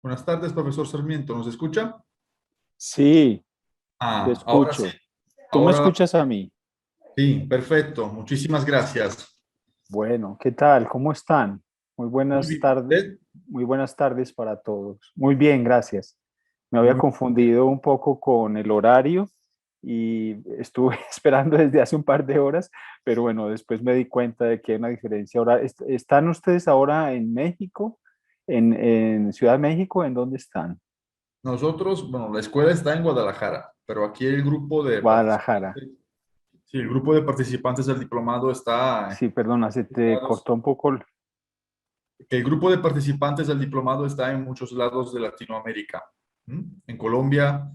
Buenas tardes, profesor Sarmiento. ¿Nos escucha? Sí, te Ahora sí. escucho. ¿Tú me Ahora escuchas a mí? sí, perfecto. Muchísimas gracias. Bueno, ¿qué tal? ¿Cómo están? Muy Muy buenas bien. tardes, ¿Usted? muy buenas tardes para todos. Muy bien, gracias. Me había Muy confundido un poco con el horario y estuve esperando desde hace un par de horas, pero bueno, después me di cuenta de que hay una diferencia horaria. ¿Están ustedes ahora en México? ¿En Ciudad de México? ¿En dónde están? Nosotros, bueno, la escuela está en Guadalajara, pero aquí el grupo de Guadalajara. participantes, sí, el grupo de participantes del diplomado está Sí, perdona, se te ubicados- cortó un poco. que el grupo de participantes del diplomado está en muchos lados de Latinoamérica. ¿Mm? En Colombia,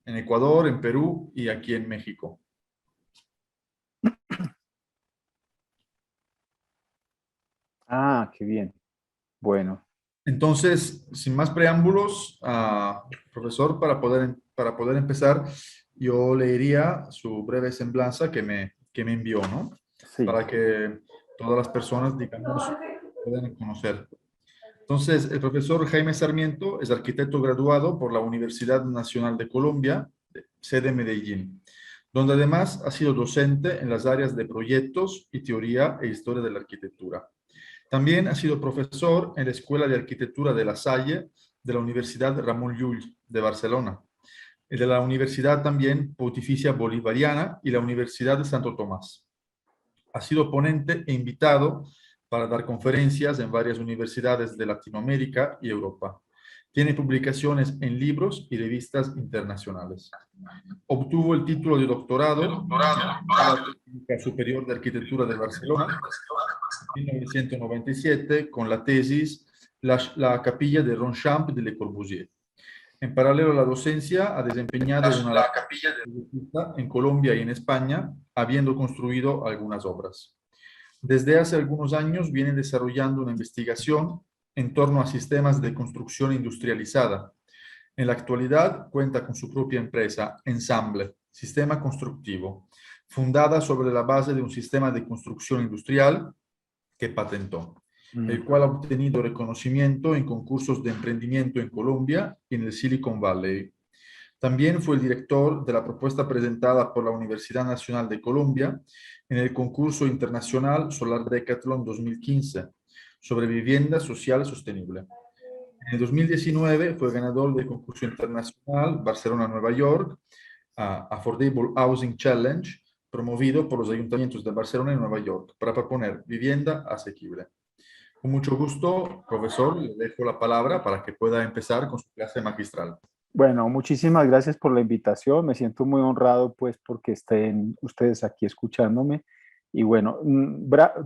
en Ecuador, en Perú y aquí en México. Ah, qué bien. Bueno. Entonces, sin más preámbulos, profesor, para poder empezar, yo leería su breve semblanza que me envió, ¿no? Sí. Para que todas las personas, digamos, puedan conocer. Entonces, el profesor Jaime Sarmiento es arquitecto graduado por la Universidad Nacional de Colombia, sede Medellín, donde además ha sido docente en las áreas de proyectos y teoría e historia de la arquitectura. También ha sido profesor en la Escuela de Arquitectura de La Salle de la Universidad Ramon Llull de Barcelona, y de la Universidad también Pontificia Bolivariana y la Universidad de Santo Tomás. Ha sido ponente e invitado para dar conferencias en varias universidades de Latinoamérica y Europa. Tiene publicaciones en libros y revistas internacionales. Obtuvo el título de doctorado en la Escuela Técnica Superior de Arquitectura de Barcelona 1997 con la tesis la capilla de Ronchamp de Le Corbusier. En paralelo a la docencia, ha desempeñado una labor en Colombia y en España, habiendo construido algunas obras. Desde hace algunos años viene desarrollando una investigación en torno a sistemas de construcción industrializada. En la actualidad cuenta con su propia empresa, Ensamble, Sistema Constructivo, fundada sobre la base de un sistema de construcción industrial que patentó, Mm. el cual ha obtenido reconocimiento en concursos de emprendimiento en Colombia y en el Silicon Valley. También fue el director de la propuesta presentada por la Universidad Nacional de Colombia en el concurso internacional Solar Decathlon 2015 sobre vivienda social sostenible. En el 2019 fue ganador del concurso internacional Barcelona-Nueva York, Affordable Housing Challenge, promovido por los ayuntamientos de Barcelona y Nueva York para proponer vivienda asequible. Con mucho gusto, profesor, le dejo la palabra para que pueda empezar con su clase magistral. Bueno, muchísimas gracias por la invitación. Me siento muy honrado, pues, porque estén ustedes aquí escuchándome. Y bueno,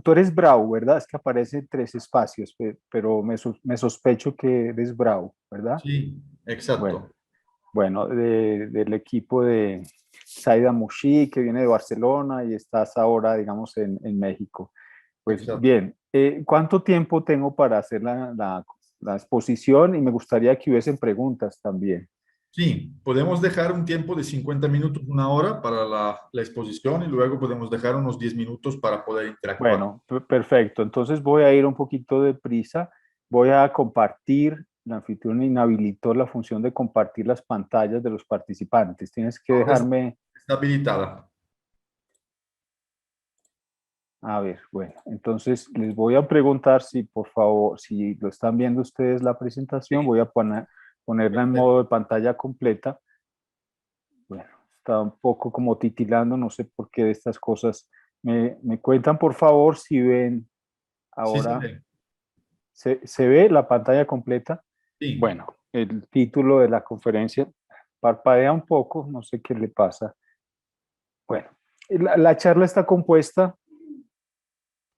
tú eres Brau, ¿verdad? Es que aparece tres espacios, pero me sospecho que eres Brau, ¿verdad? Sí, Bueno, exacto, bueno, del equipo de Saida Mushi, que viene de Barcelona y estás ahora, digamos, en México. Pues exacto. bien, ¿cuánto tiempo tengo para hacer la exposición? Y me gustaría que hubiesen preguntas también. Sí, podemos dejar un tiempo de 50 minutos, una hora para la exposición y luego podemos dejar unos 10 minutos para poder interactuar. Bueno, perfecto. Entonces voy a ir un poquito de prisa. Voy a compartir. La anfitrión inhabilitó la función de compartir las pantallas de los participantes. Tienes que Ahora dejarme, está habilitada. a ver, bueno, entonces les voy a preguntar si por favor, si lo están viendo ustedes la presentación, Sí, voy a ponerla en perfecto. modo de pantalla completa. Bueno, está un poco como titilando, no sé por qué de estas cosas. Me cuentan por favor si ven Sí se ahora. ve. ¿Se ve la pantalla completa? Sí, Bueno, el título de la conferencia parpadea un poco, no sé qué le pasa. Bueno, la charla está compuesta,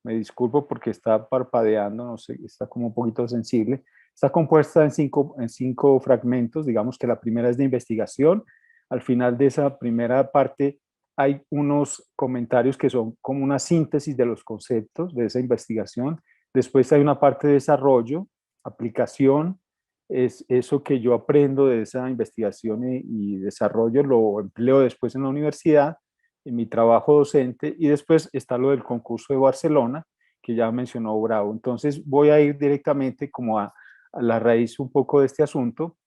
me disculpo porque está parpadeando, no sé, está como un poquito sensible. Está compuesta en cinco fragmentos, digamos que la primera es de investigación. Al final de esa primera parte hay unos comentarios que son como una síntesis de los conceptos de esa investigación. Después hay una parte de desarrollo, aplicación, es eso que yo aprendo de esa investigación y desarrollo, lo empleo después en la universidad, en mi trabajo docente, y después está lo del concurso de Barcelona, que ya mencionó Bravo. Entonces voy a ir directamente como a la raíz un poco de este asunto.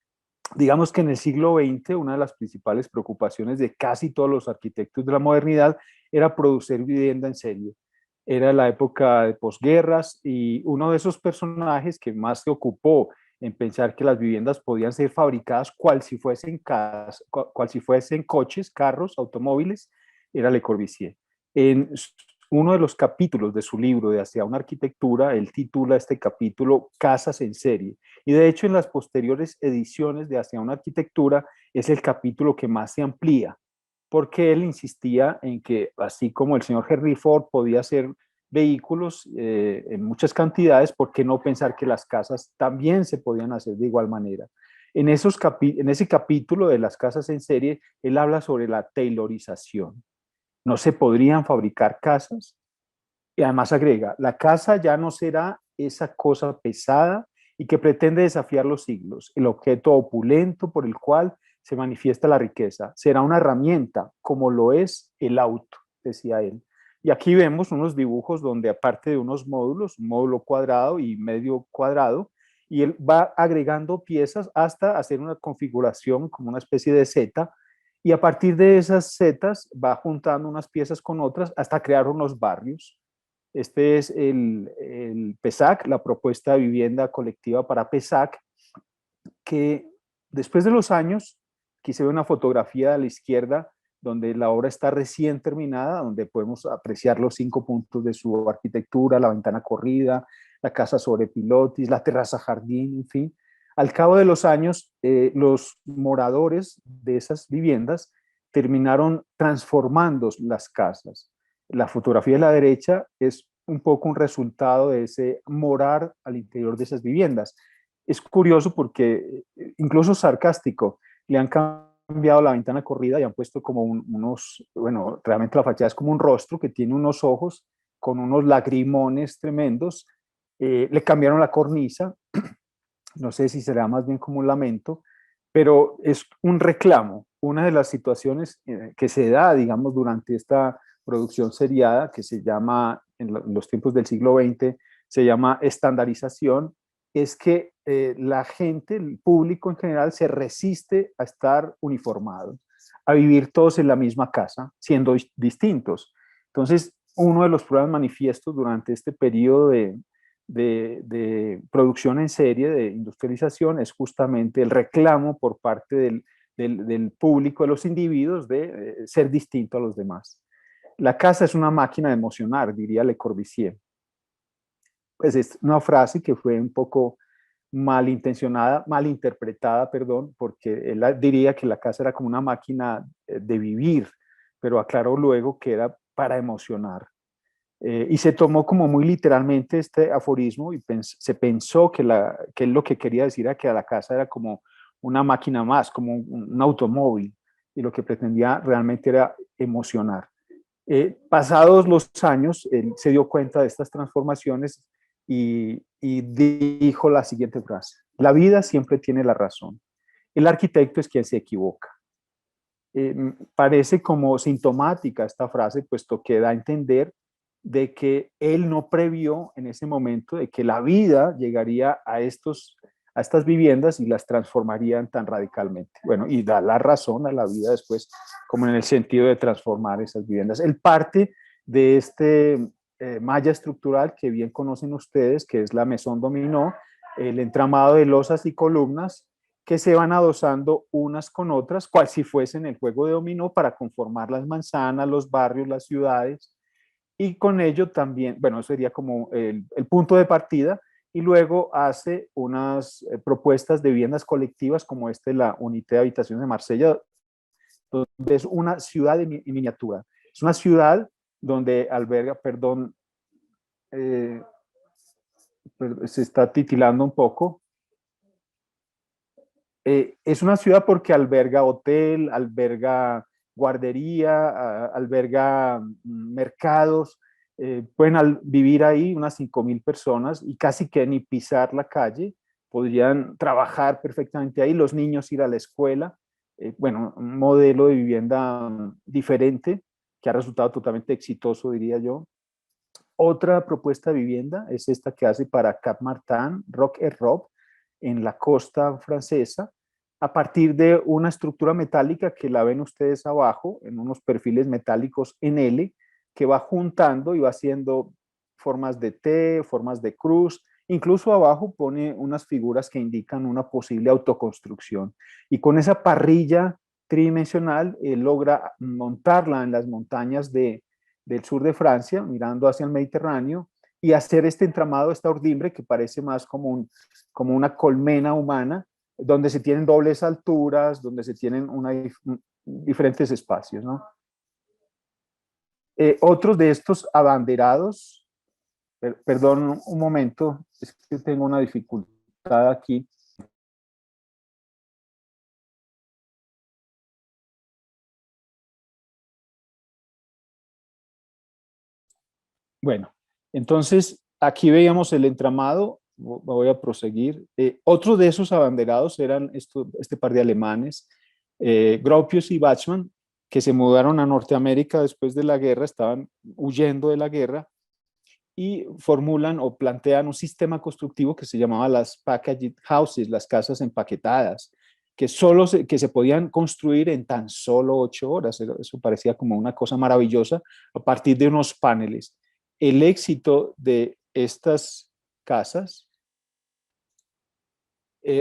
Digamos que en el siglo XX una de las principales preocupaciones de casi todos los arquitectos de la modernidad era producir vivienda en serie. Era la época de posguerras y uno de esos personajes que más se ocupó en pensar que las viviendas podían ser fabricadas cual si fuesen coches, carros, automóviles, era Le Corbusier. En uno de los capítulos de su libro de Hacia una arquitectura, él titula este capítulo Casas en serie. Y de hecho en las posteriores ediciones de Hacia una arquitectura es el capítulo que más se amplía, porque él insistía en que así como el señor Henry Ford podía hacer vehículos en muchas cantidades, ¿por qué no pensar que las casas también se podían hacer de igual manera? En ese capítulo de las casas en serie, él habla sobre la taylorización. No se podrían fabricar casas. Y además agrega, la casa ya no será esa cosa pesada y que pretende desafiar los siglos, el objeto opulento por el cual se manifiesta la riqueza. Será una herramienta, como lo es el auto, decía él. Y aquí vemos unos dibujos donde aparte de unos módulos, un módulo cuadrado y medio cuadrado, y él va agregando piezas hasta hacer una configuración como una especie de Z, y a partir de esas zetas va juntando unas piezas con otras hasta crear unos barrios. Este es el PESAC, la propuesta de vivienda colectiva para PESAC, que después de los años, aquí se ve una fotografía a la izquierda donde la obra está recién terminada, donde podemos apreciar los 5 puntos de su arquitectura, la ventana corrida, la casa sobre pilotis, la terraza jardín, en fin. Al cabo de los años, los moradores de esas viviendas terminaron transformando las casas. La fotografía de la derecha es un poco un resultado de ese morar al interior de esas viviendas. Es curioso porque, incluso sarcástico, le han cambiado la ventana corrida y han puesto como bueno, realmente la fachada es como un rostro que tiene unos ojos con unos lagrimones tremendos. Le cambiaron la cornisa, no sé si será más bien como un lamento, pero es un reclamo. Una de las situaciones que se da, digamos, durante esta producción seriada, que se llama, en los tiempos del siglo XX, se llama estandarización, es que la gente, el público en general, se resiste a estar uniformado, a vivir todos en la misma casa, siendo distintos. Entonces, uno de los problemas manifiestos durante este periodo de producción en serie, de industrialización, es justamente el reclamo por parte del público, de los individuos, de ser distinto a los demás. La casa es una máquina de emocionar, diría Le Corbusier. Pues es una frase que fue un poco malintencionada, malinterpretada, perdón, porque él diría que la casa era como una máquina de vivir, pero aclaró luego que era para emocionar. Y se tomó como muy literalmente este aforismo y se pensó que él lo que quería decir era que la casa era como una máquina más, como un automóvil, y lo que pretendía realmente era emocionar. Pasados los años, él se dio cuenta de estas transformaciones y dijo la siguiente frase: la vida siempre tiene la razón, el arquitecto es quien se equivoca. Parece como sintomática esta frase, puesto que da a entender de que él no previó en ese momento de que la vida llegaría a estas viviendas y las transformarían tan radicalmente. Bueno, y da la razón a la vida después, como en el sentido de transformar esas viviendas. Él parte de este malla estructural que bien conocen ustedes, que es la Maison Dominó, el entramado de losas y columnas que se van adosando unas con otras, cual si fuesen el juego de dominó para conformar las manzanas, los barrios, las ciudades, y con ello también, bueno, eso sería como el punto de partida, y luego hace unas propuestas de viviendas colectivas como la Unité de Habitaciones de Marsella, donde es una ciudad en miniatura. Es una ciudad donde alberga, perdón, se está titilando un poco. Es una ciudad porque alberga hotel, alberga guardería, alberga mercados. Pueden vivir ahí unas 5.000 personas y casi que ni pisar la calle. Podrían trabajar perfectamente ahí, los niños ir a la escuela. Bueno, un modelo de vivienda diferente que ha resultado totalmente exitoso, diría yo. Otra propuesta de vivienda es esta que hace para Cap Martin, Rock et Rob, en la costa francesa, a partir de una estructura metálica que la ven ustedes abajo, en unos perfiles metálicos en L, que va juntando y va haciendo formas de T, formas de cruz, incluso abajo pone unas figuras que indican una posible autoconstrucción. Y con esa parrilla tridimensional logra montarla en las montañas del sur de Francia, mirando hacia el Mediterráneo, y hacer este entramado, esta urdimbre que parece más como una colmena humana, donde se tienen dobles alturas, donde se tienen diferentes espacios, ¿no? Otros de estos abanderados, perdón un momento, es que tengo una dificultad aquí. Bueno, entonces aquí veíamos el entramado, voy a proseguir. Otro de esos abanderados eran este par de alemanes, Gropius y Bachmann, que se mudaron a Norteamérica después de la guerra, estaban huyendo de la guerra y formulan o plantean un sistema constructivo que se llamaba las packaged houses, las casas empaquetadas, que que se podían construir en tan solo 8 horas. Eso parecía como una cosa maravillosa a partir de unos paneles. El éxito de estas casas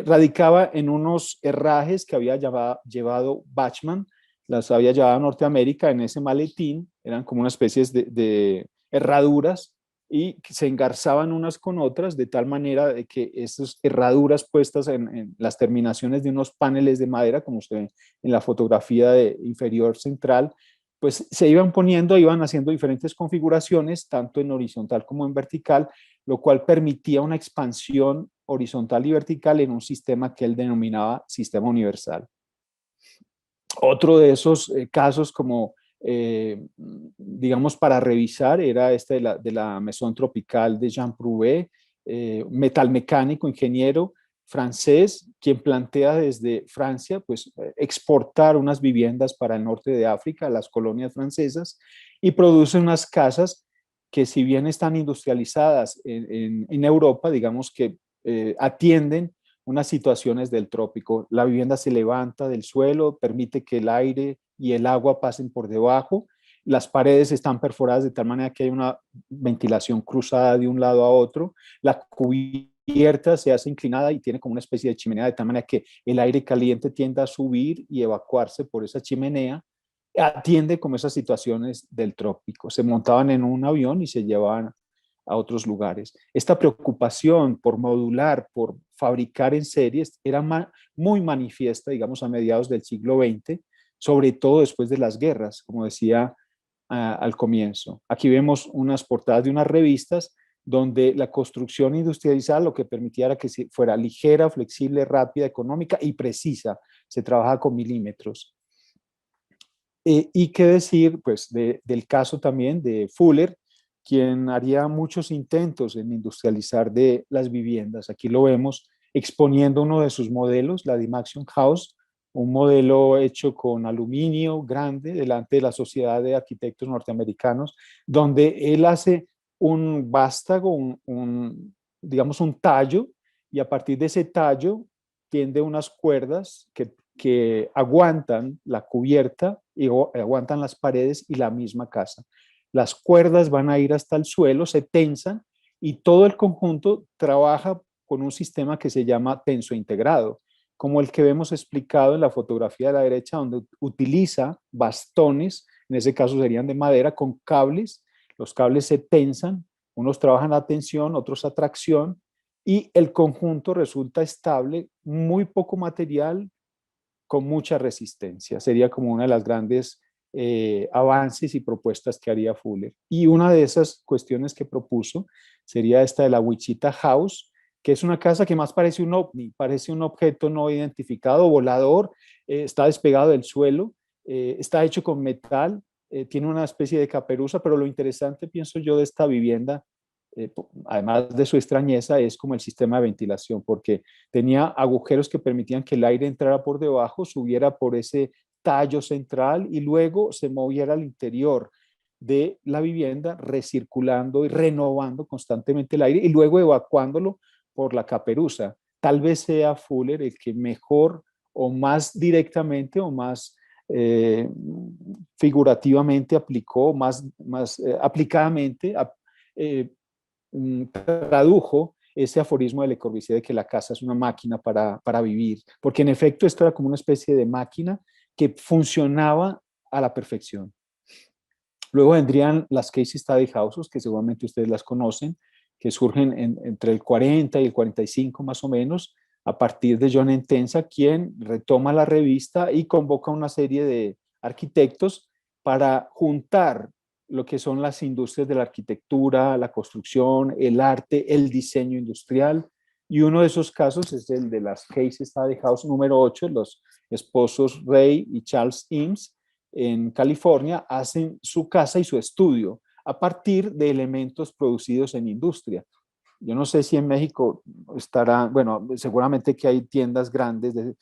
radicaba en unos herrajes que había llevado Bachmann, las había llevado a Norteamérica en ese maletín, eran como una especie de herraduras y se engarzaban unas con otras de tal manera de que esas herraduras puestas en las terminaciones de unos paneles de madera, como se ve en la fotografía inferior central, pues se iban poniendo, iban haciendo diferentes configuraciones, tanto en horizontal como en vertical, lo cual permitía una expansión horizontal y vertical en un sistema que él denominaba sistema universal. Otro de esos casos como, digamos, para revisar era este de la Maison Tropical de Jean Prouvé, metalmecánico, ingeniero francés, quien plantea desde Francia pues, exportar unas viviendas para el norte de África, las colonias francesas, y produce unas casas que si bien están industrializadas en Europa, digamos que atienden unas situaciones del trópico. La vivienda se levanta del suelo, permite que el aire y el agua pasen por debajo. Las paredes están perforadas de tal manera que hay una ventilación cruzada de un lado a otro. La cubierta se hace inclinada y tiene como una especie de chimenea de tal manera que el aire caliente tiende a subir y evacuarse por esa chimenea. Atiende como esas situaciones del trópico. Se montaban en un avión y se llevaban a otros lugares. Esta preocupación por modular, por fabricar en series, era muy manifiesta, digamos, a mediados del siglo XX, sobre todo después de las guerras, como decía al comienzo. Aquí vemos unas portadas de unas revistas donde la construcción industrializada lo que permitía era que fuera ligera, flexible, rápida, económica y precisa. Se trabaja con milímetros. Y qué decir, pues, del caso también de Fuller, quien haría muchos intentos en industrializar de las viviendas. Aquí lo vemos exponiendo uno de sus modelos, la Dimaxion House, un modelo hecho con aluminio grande delante de la Sociedad de Arquitectos Norteamericanos, donde él hace un vástago, digamos un tallo, y a partir de ese tallo tiende unas cuerdas que aguantan la cubierta y aguantan las paredes y la misma casa. Las cuerdas van a ir hasta el suelo, se tensan y todo el conjunto trabaja con un sistema que se llama tenso integrado, como el que vemos explicado en la fotografía de la derecha, donde utiliza bastones, en ese caso serían de madera, con cables. Los cables se tensan, unos trabajan a tensión, otros a tracción, y el conjunto resulta estable, muy poco material, con mucha resistencia. Sería como una de las grandes avances y propuestas que haría Fuller. Y una de esas cuestiones que propuso sería esta de la Wichita House, que es una casa que más parece un ovni, parece un objeto no identificado, volador, está despegado del suelo, está hecho con metal, tiene una especie de caperuza, pero lo interesante, pienso yo, de esta vivienda, además de su extrañeza, es como el sistema de ventilación, porque tenía agujeros que permitían que el aire entrara por debajo, subiera por ese tallo central y luego se moviera al interior de la vivienda, recirculando y renovando constantemente el aire y luego evacuándolo por la caperuza. tal vez sea Fuller el que mejor o más directamente o más figurativamente aplicó, más aplicadamente tradujo ese aforismo de Le Corbusier de que la casa es una máquina para vivir, porque en efecto esto era como una especie de máquina que funcionaba a la perfección. Luego vendrían las case study houses, que seguramente ustedes las conocen, que surgen entre el 40 y el 45 más o menos, a partir de John Entenza, quien retoma la revista y convoca una serie de arquitectos para juntar lo que son las industrias de la arquitectura, la construcción, el arte, el diseño industrial. Y uno de esos casos es el de las Case Study House número 8, los esposos Ray y Charles Eames, en California, hacen su casa y su estudio a partir de elementos producidos en industria. Yo no sé si en México estará, bueno, seguramente que hay tiendas grandes de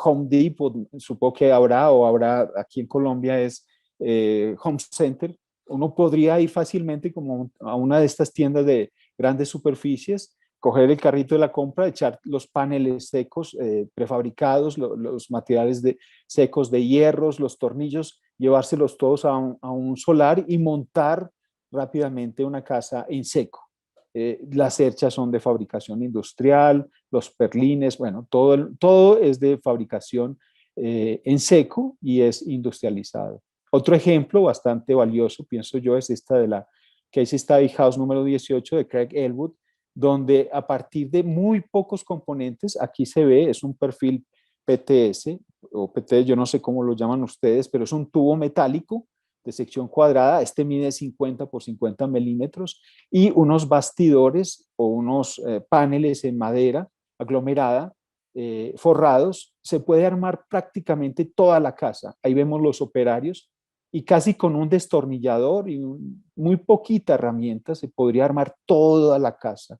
Home Depot, supongo que habrá, o habrá aquí en Colombia es Home Center. Uno podría ir fácilmente como a una de estas tiendas de grandes superficies, coger el carrito de la compra, echar los paneles secos prefabricados, los materiales secos de hierros, los tornillos, llevárselos todos a un solar y montar rápidamente una casa en seco. Las cerchas son de fabricación industrial, los perlines, bueno, todo es de fabricación en seco y es industrializado. Otro ejemplo bastante valioso, pienso yo, es esta de la Case Study House número 18 de Craig Elwood, donde a partir de muy pocos componentes, aquí se ve, es un perfil PTS, o PTS, yo no sé cómo lo llaman ustedes, pero es un tubo metálico de sección cuadrada, este mide 50 por 50 milímetros, y unos bastidores o unos paneles en madera aglomerada, forrados, se puede armar prácticamente toda la casa. Ahí vemos los operarios y casi con un destornillador y muy poquita herramienta se podría armar toda la casa.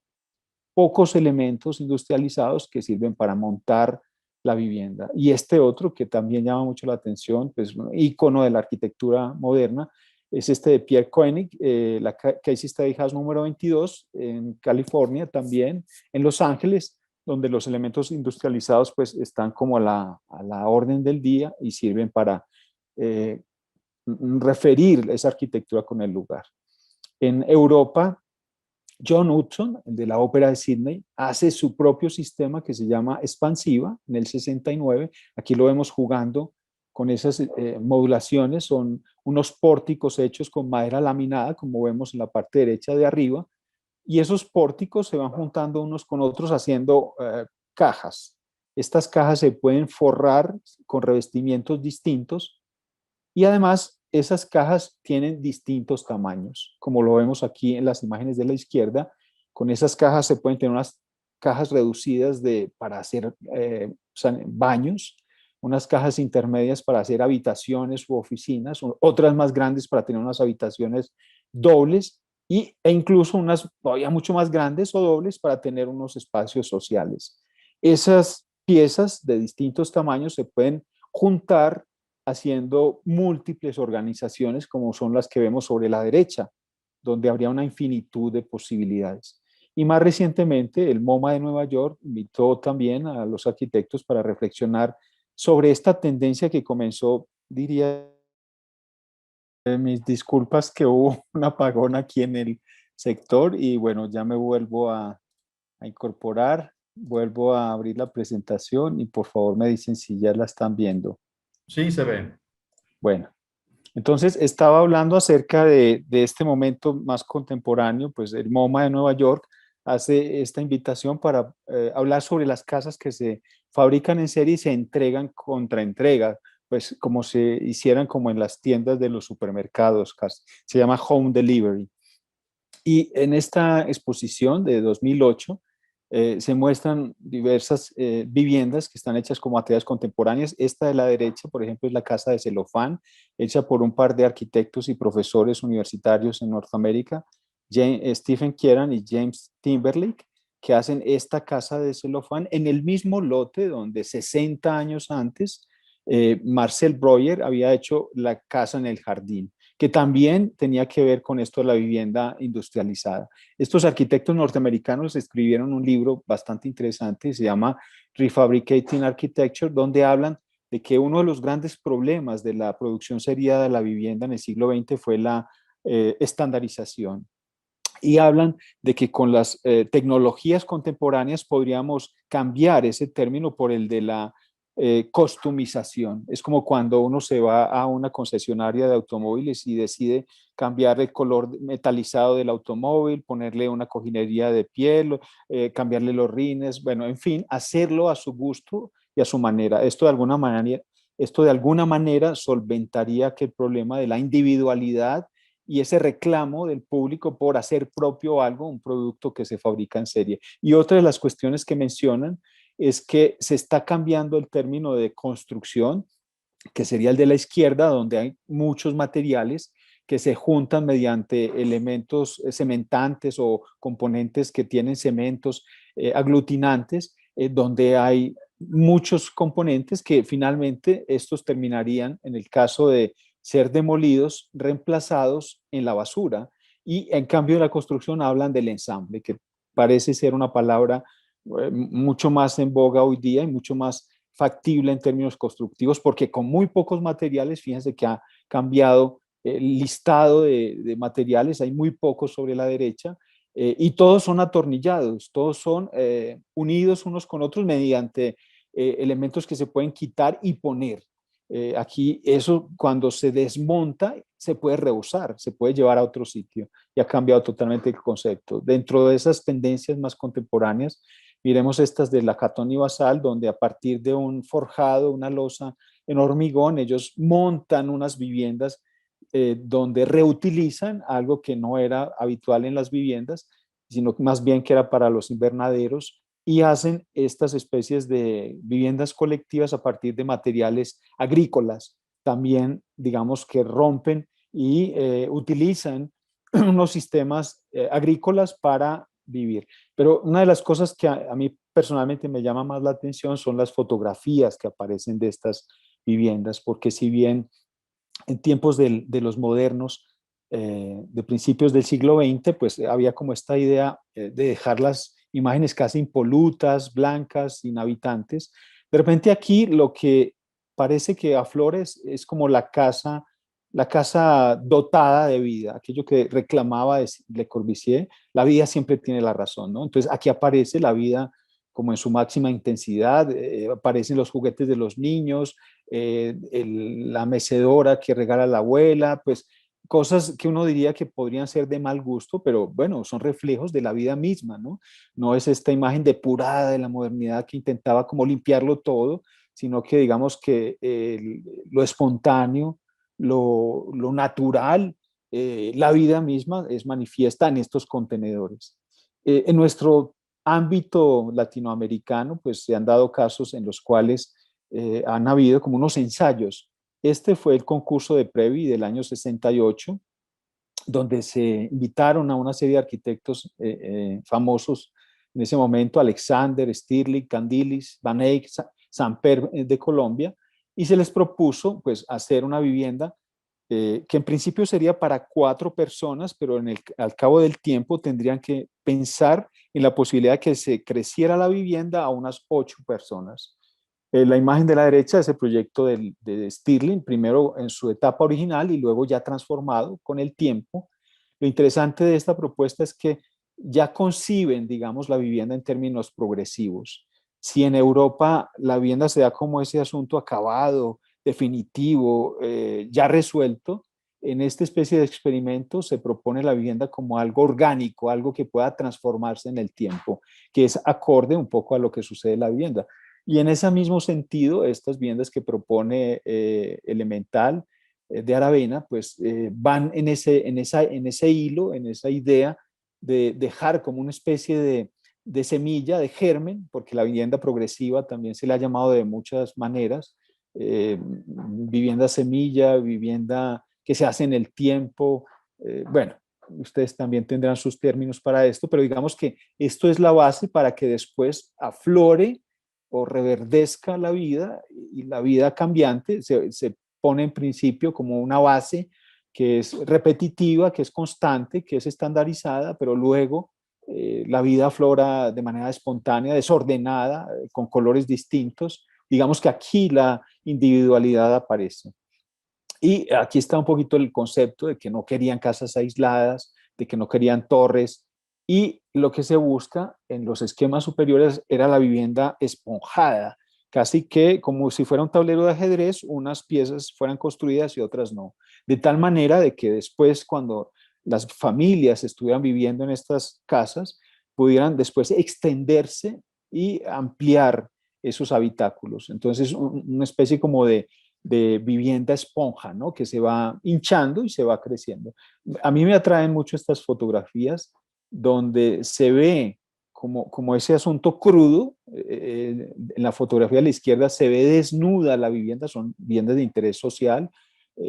Pocos elementos industrializados que sirven para montar la vivienda. Y este otro que también llama mucho la atención, pues un ícono de la arquitectura moderna, es este de Pierre Koenig, la Case Study House número 22 en California también, en Los Ángeles, donde los elementos industrializados pues están como a la orden del día y sirven para referir esa arquitectura con el lugar. En Europa, John Hudson, el de la Ópera de Sydney, hace su propio sistema que se llama Expansiva en el 69. Aquí lo vemos jugando con esas modulaciones. Son unos pórticos hechos con madera laminada, como vemos en la parte derecha de arriba. Y esos pórticos se van juntando unos con otros haciendo cajas. Estas cajas se pueden forrar con revestimientos distintos y además esas cajas tienen distintos tamaños, como lo vemos aquí en las imágenes de la izquierda. Con esas cajas se pueden tener unas cajas reducidas para hacer baños, unas cajas intermedias para hacer habitaciones u oficinas, otras más grandes para tener unas habitaciones dobles e incluso unas todavía mucho más grandes o dobles para tener unos espacios sociales. Esas piezas de distintos tamaños se pueden juntar haciendo múltiples organizaciones como son las que vemos sobre la derecha, donde habría una infinitud de posibilidades. Y más recientemente, el MoMA de Nueva York invitó también a los arquitectos para reflexionar sobre esta tendencia que comenzó, diría, mis disculpas que hubo un apagón aquí en el sector y bueno, ya me vuelvo a incorporar, vuelvo a abrir la presentación y por favor me dicen si ya la están viendo. Sí, se ve. Bueno, entonces estaba hablando acerca de este momento más contemporáneo, pues el MoMA de Nueva York hace esta invitación para hablar sobre las casas que se fabrican en serie y se entregan contra entrega, pues como se hicieran como en las tiendas de los supermercados, casi. Se llama Home Delivery. Y en esta exposición de 2008 se muestran diversas viviendas que están hechas con materiales contemporáneos. Esta de la derecha, por ejemplo, es la casa de celofán, hecha por un par de arquitectos y profesores universitarios en Norteamérica, Stephen Kieran y James Timberlake, que hacen esta casa de celofán en el mismo lote donde 60 años antes Marcel Breuer había hecho la casa en el jardín. que también tenía que ver con esto de la vivienda industrializada. Estos arquitectos norteamericanos escribieron un libro bastante interesante, se llama Refabricating Architecture, donde hablan de que uno de los grandes problemas de la producción seriada de la vivienda en el siglo XX fue la estandarización. Y hablan de que con las tecnologías contemporáneas podríamos cambiar ese término por el de la costumización. Es como cuando uno se va a una concesionaria de automóviles y decide cambiar el color metalizado del automóvil, ponerle una cojinería de piel, cambiarle los rines, bueno, en fin, hacerlo a su gusto y a su manera. Esto de alguna manera solventaría aquel problema de la individualidad y ese reclamo del público por hacer propio algo, un producto que se fabrica en serie. Y otra de las cuestiones que mencionan es que se está cambiando el término de construcción, que sería el de la izquierda, donde hay muchos materiales que se juntan mediante elementos cementantes o componentes que tienen cementos aglutinantes, donde hay muchos componentes que finalmente estos terminarían, en el caso de ser demolidos, reemplazados en la basura. Y en cambio de la construcción hablan del ensamble, que parece ser una palabra mucho más en boga hoy día y mucho más factible en términos constructivos, porque con muy pocos materiales, fíjense que ha cambiado el listado de materiales, hay muy pocos sobre la derecha, y todos son atornillados, todos son unidos unos con otros mediante elementos que se pueden quitar y poner. Aquí eso cuando se desmonta se puede reusar, se puede llevar a otro sitio y ha cambiado totalmente el concepto. Dentro de esas tendencias más contemporáneas, miremos estas de Lacaton y Basal, donde a partir de un forjado, una losa en hormigón, ellos montan unas viviendas donde reutilizan algo que no era habitual en las viviendas, sino más bien que era para los invernaderos, y hacen estas especies de viviendas colectivas a partir de materiales agrícolas. También, digamos, que rompen y utilizan unos sistemas agrícolas para vivir. Pero una de las cosas que a mí personalmente me llama más la atención son las fotografías que aparecen de estas viviendas, porque si bien en tiempos de los modernos, de principios del siglo XX, pues había como esta idea de dejar las imágenes casi impolutas, blancas, sin habitantes. De repente aquí lo que parece que aflora es como la casa dotada de vida, aquello que reclamaba de Le Corbusier, la vida siempre tiene la razón, ¿no? Entonces aquí aparece la vida como en su máxima intensidad, aparecen los juguetes de los niños, la mecedora que regala la abuela, pues cosas que uno diría que podrían ser de mal gusto, pero bueno, son reflejos de la vida misma, ¿no? No es esta imagen depurada de la modernidad que intentaba como limpiarlo todo, sino que digamos que lo espontáneo, lo natural, la vida misma es manifiesta en estos contenedores. En nuestro ámbito latinoamericano, pues se han dado casos en los cuales han habido como unos ensayos. Este fue el concurso de Previ del año 68, donde se invitaron a una serie de arquitectos famosos en ese momento, Alexander, Stirling, Candilis, Van Eyck, Samper de Colombia, y se les propuso pues hacer una vivienda que en principio sería para 4 personas, pero al cabo del tiempo tendrían que pensar en la posibilidad de que se creciera la vivienda a unas 8 personas. La imagen de la derecha es el proyecto de Stirling, primero en su etapa original y luego ya transformado con el tiempo. Lo interesante de esta propuesta es que ya conciben, digamos, la vivienda en términos progresivos. Si en Europa la vivienda se da como ese asunto acabado, definitivo, ya resuelto, en esta especie de experimento se propone la vivienda como algo orgánico, algo que pueda transformarse en el tiempo, que es acorde un poco a lo que sucede en la vivienda. Y en ese mismo sentido, estas viviendas que propone Elemental de Aravena, pues van en ese hilo, en esa idea de dejar como una especie de semilla, de germen, porque la vivienda progresiva también se le ha llamado de muchas maneras, vivienda semilla, vivienda que se hace en el tiempo, bueno, ustedes también tendrán sus términos para esto, pero digamos que esto es la base para que después aflore o reverdezca la vida, y la vida cambiante se pone en principio como una base que es repetitiva, que es constante, que es estandarizada, pero luego la vida aflora de manera espontánea, desordenada, con colores distintos. Digamos que aquí la individualidad aparece. Y aquí está un poquito el concepto de que no querían casas aisladas, de que no querían torres, y lo que se busca en los esquemas superiores era la vivienda esponjada, casi que como si fuera un tablero de ajedrez, unas piezas fueran construidas y otras no. De tal manera de que después, cuando las familias estuvieran viviendo en estas casas, pudieran después extenderse y ampliar esos habitáculos. Entonces, una especie como de vivienda esponja, ¿no? Que se va hinchando y se va creciendo. A mí me atraen mucho estas fotografías donde se ve como ese asunto crudo. En la fotografía a la izquierda se ve desnuda la vivienda, son viviendas de interés social,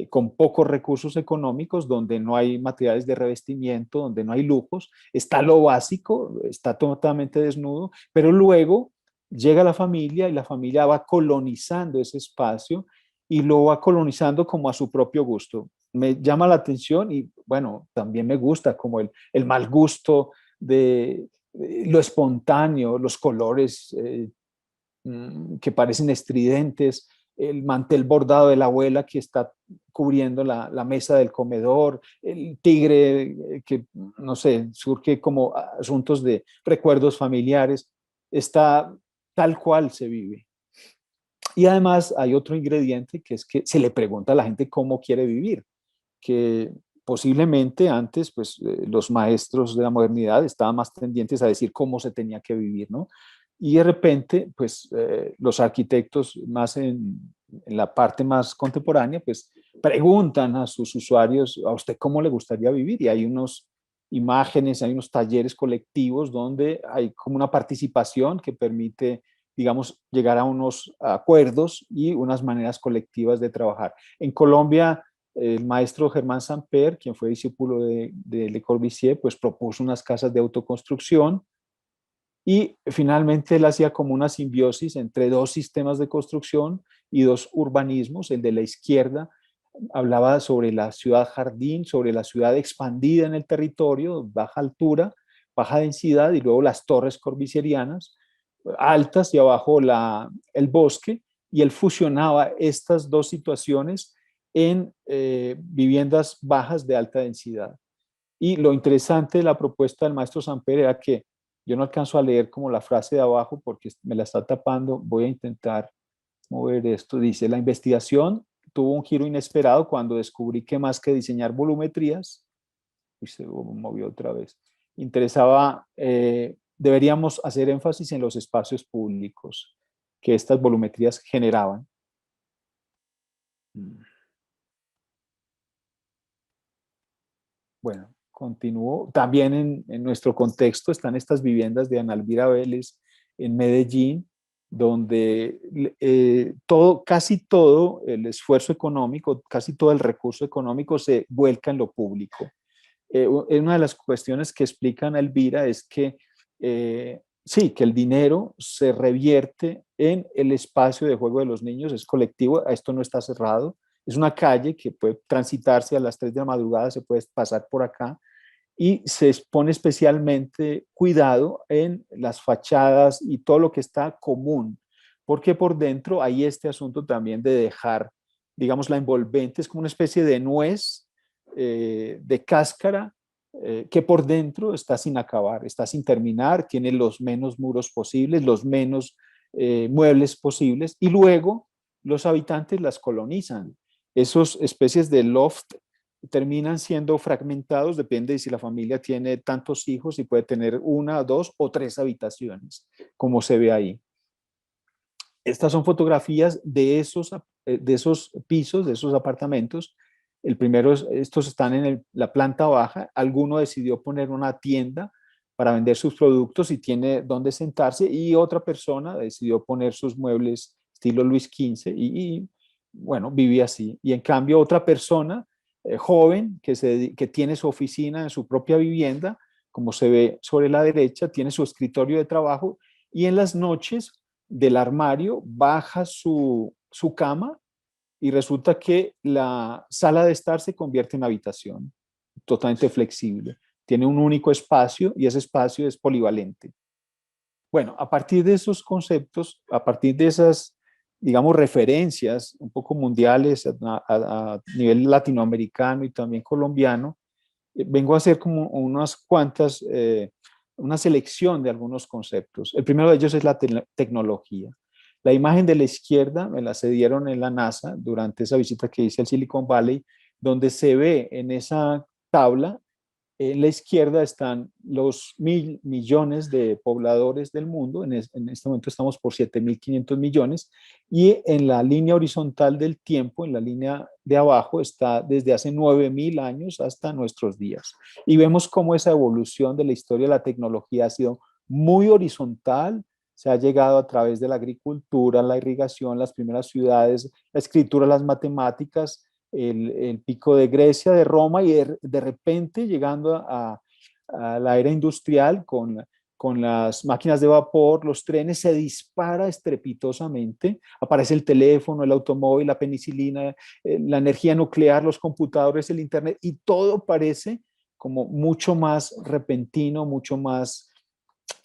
con pocos recursos económicos, donde no hay materiales de revestimiento, donde no hay lujos, está lo básico, está totalmente desnudo, pero luego llega la familia y la familia va colonizando ese espacio y lo va colonizando como a su propio gusto. Me llama la atención y bueno, también me gusta como el mal gusto de lo espontáneo, los colores que parecen estridentes, el mantel bordado de la abuela que está cubriendo la mesa del comedor, el tigre que, no sé, surge como asuntos de recuerdos familiares, está tal cual se vive. Y además hay otro ingrediente que es que se le pregunta a la gente cómo quiere vivir, que posiblemente antes pues los maestros de la modernidad estaban más tendientes a decir cómo se tenía que vivir, ¿no? Y de repente pues los arquitectos más en la parte más contemporánea pues preguntan a sus usuarios, ¿a usted cómo le gustaría vivir? Y hay unos imágenes, hay unos talleres colectivos donde hay como una participación que permite, digamos, llegar a unos acuerdos y unas maneras colectivas de trabajar. En Colombia, el maestro Germán Samper, quien fue discípulo de Le Corbusier, pues propuso unas casas de autoconstrucción y finalmente él hacía como una simbiosis entre dos sistemas de construcción y dos urbanismos. El de la izquierda hablaba sobre la ciudad jardín, sobre la ciudad expandida en el territorio, baja altura, baja densidad, y luego las torres corbusierianas, altas, y abajo el bosque, y él fusionaba estas dos situaciones en viviendas bajas de alta densidad. Y lo interesante de la propuesta del maestro Samper era que yo no alcanzo a leer como la frase de abajo porque me la está tapando. Voy a intentar mover esto. Dice, la investigación tuvo un giro inesperado cuando descubrí que más que diseñar volumetrías, y se movió otra vez, interesaba, deberíamos hacer énfasis en los espacios públicos que estas volumetrías generaban. Bueno, continúo. También en nuestro contexto están estas viviendas de Ana Elvira Vélez en Medellín, donde casi todo el esfuerzo económico, casi todo el recurso económico se vuelca en lo público. Una de las cuestiones que explican a Elvira es que sí, que el dinero se revierte en el espacio de juego de los niños, es colectivo, esto no está cerrado, es una calle que puede transitarse a las 3 de la madrugada, se puede pasar por acá, y se pone especialmente cuidado en las fachadas y todo lo que está común, porque por dentro hay este asunto también de dejar, digamos, la envolvente, es como una especie de nuez, de cáscara, que por dentro está sin acabar, está sin terminar, tiene los menos muros posibles, los menos muebles posibles, y luego los habitantes las colonizan. Esas especies de loft terminan siendo fragmentados, depende de si la familia tiene tantos hijos y puede tener 1, 2 o 3 habitaciones, como se ve ahí. Estas son fotografías de esos pisos, de esos apartamentos. El primero, estos están en la planta baja. Alguno decidió poner una tienda para vender sus productos y tiene dónde sentarse, y otra persona decidió poner sus muebles estilo Luis XV y bueno, vivía así. Y en cambio otra persona joven que tiene su oficina en su propia vivienda, como se ve sobre la derecha, tiene su escritorio de trabajo y en las noches del armario baja su cama y resulta que la sala de estar se convierte en habitación, totalmente flexible. Tiene un único espacio y ese espacio es polivalente. Bueno, a partir de esos conceptos, a partir de esas, digamos, referencias un poco mundiales a nivel latinoamericano y también colombiano, vengo a hacer como unas cuantas, una selección de algunos conceptos. El primero de ellos es la tecnología. La imagen de la izquierda me la cedieron en la NASA durante esa visita que hice al Silicon Valley, donde se ve en esa tabla, en la izquierda están los 1.000 millones de pobladores del mundo, en este momento estamos por 7.500 millones, y en la línea horizontal del tiempo, en la línea de abajo, está desde hace 9.000 años hasta nuestros días. Y vemos cómo esa evolución de la historia de la tecnología ha sido muy horizontal, se ha llegado a través de la agricultura, la irrigación, las primeras ciudades, la escritura, las matemáticas, el pico de Grecia, de Roma, y de repente llegando a la era industrial con las máquinas de vapor, los trenes, se dispara estrepitosamente, aparece el teléfono, el automóvil, la penicilina, la energía nuclear, los computadores, el internet, y todo parece como mucho más repentino, mucho más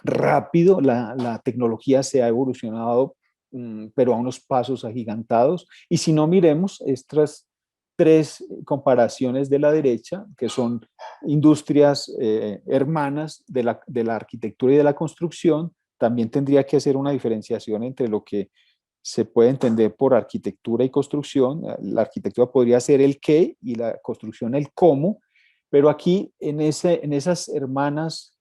rápido. La tecnología se ha evolucionado, pero a unos pasos agigantados. Y si no, miremos estas tres comparaciones de la derecha, que son industrias hermanas de la arquitectura y de la construcción. También tendría que hacer una diferenciación entre lo que se puede entender por arquitectura y construcción. La arquitectura podría ser el qué y la construcción el cómo, pero aquí en esas hermanas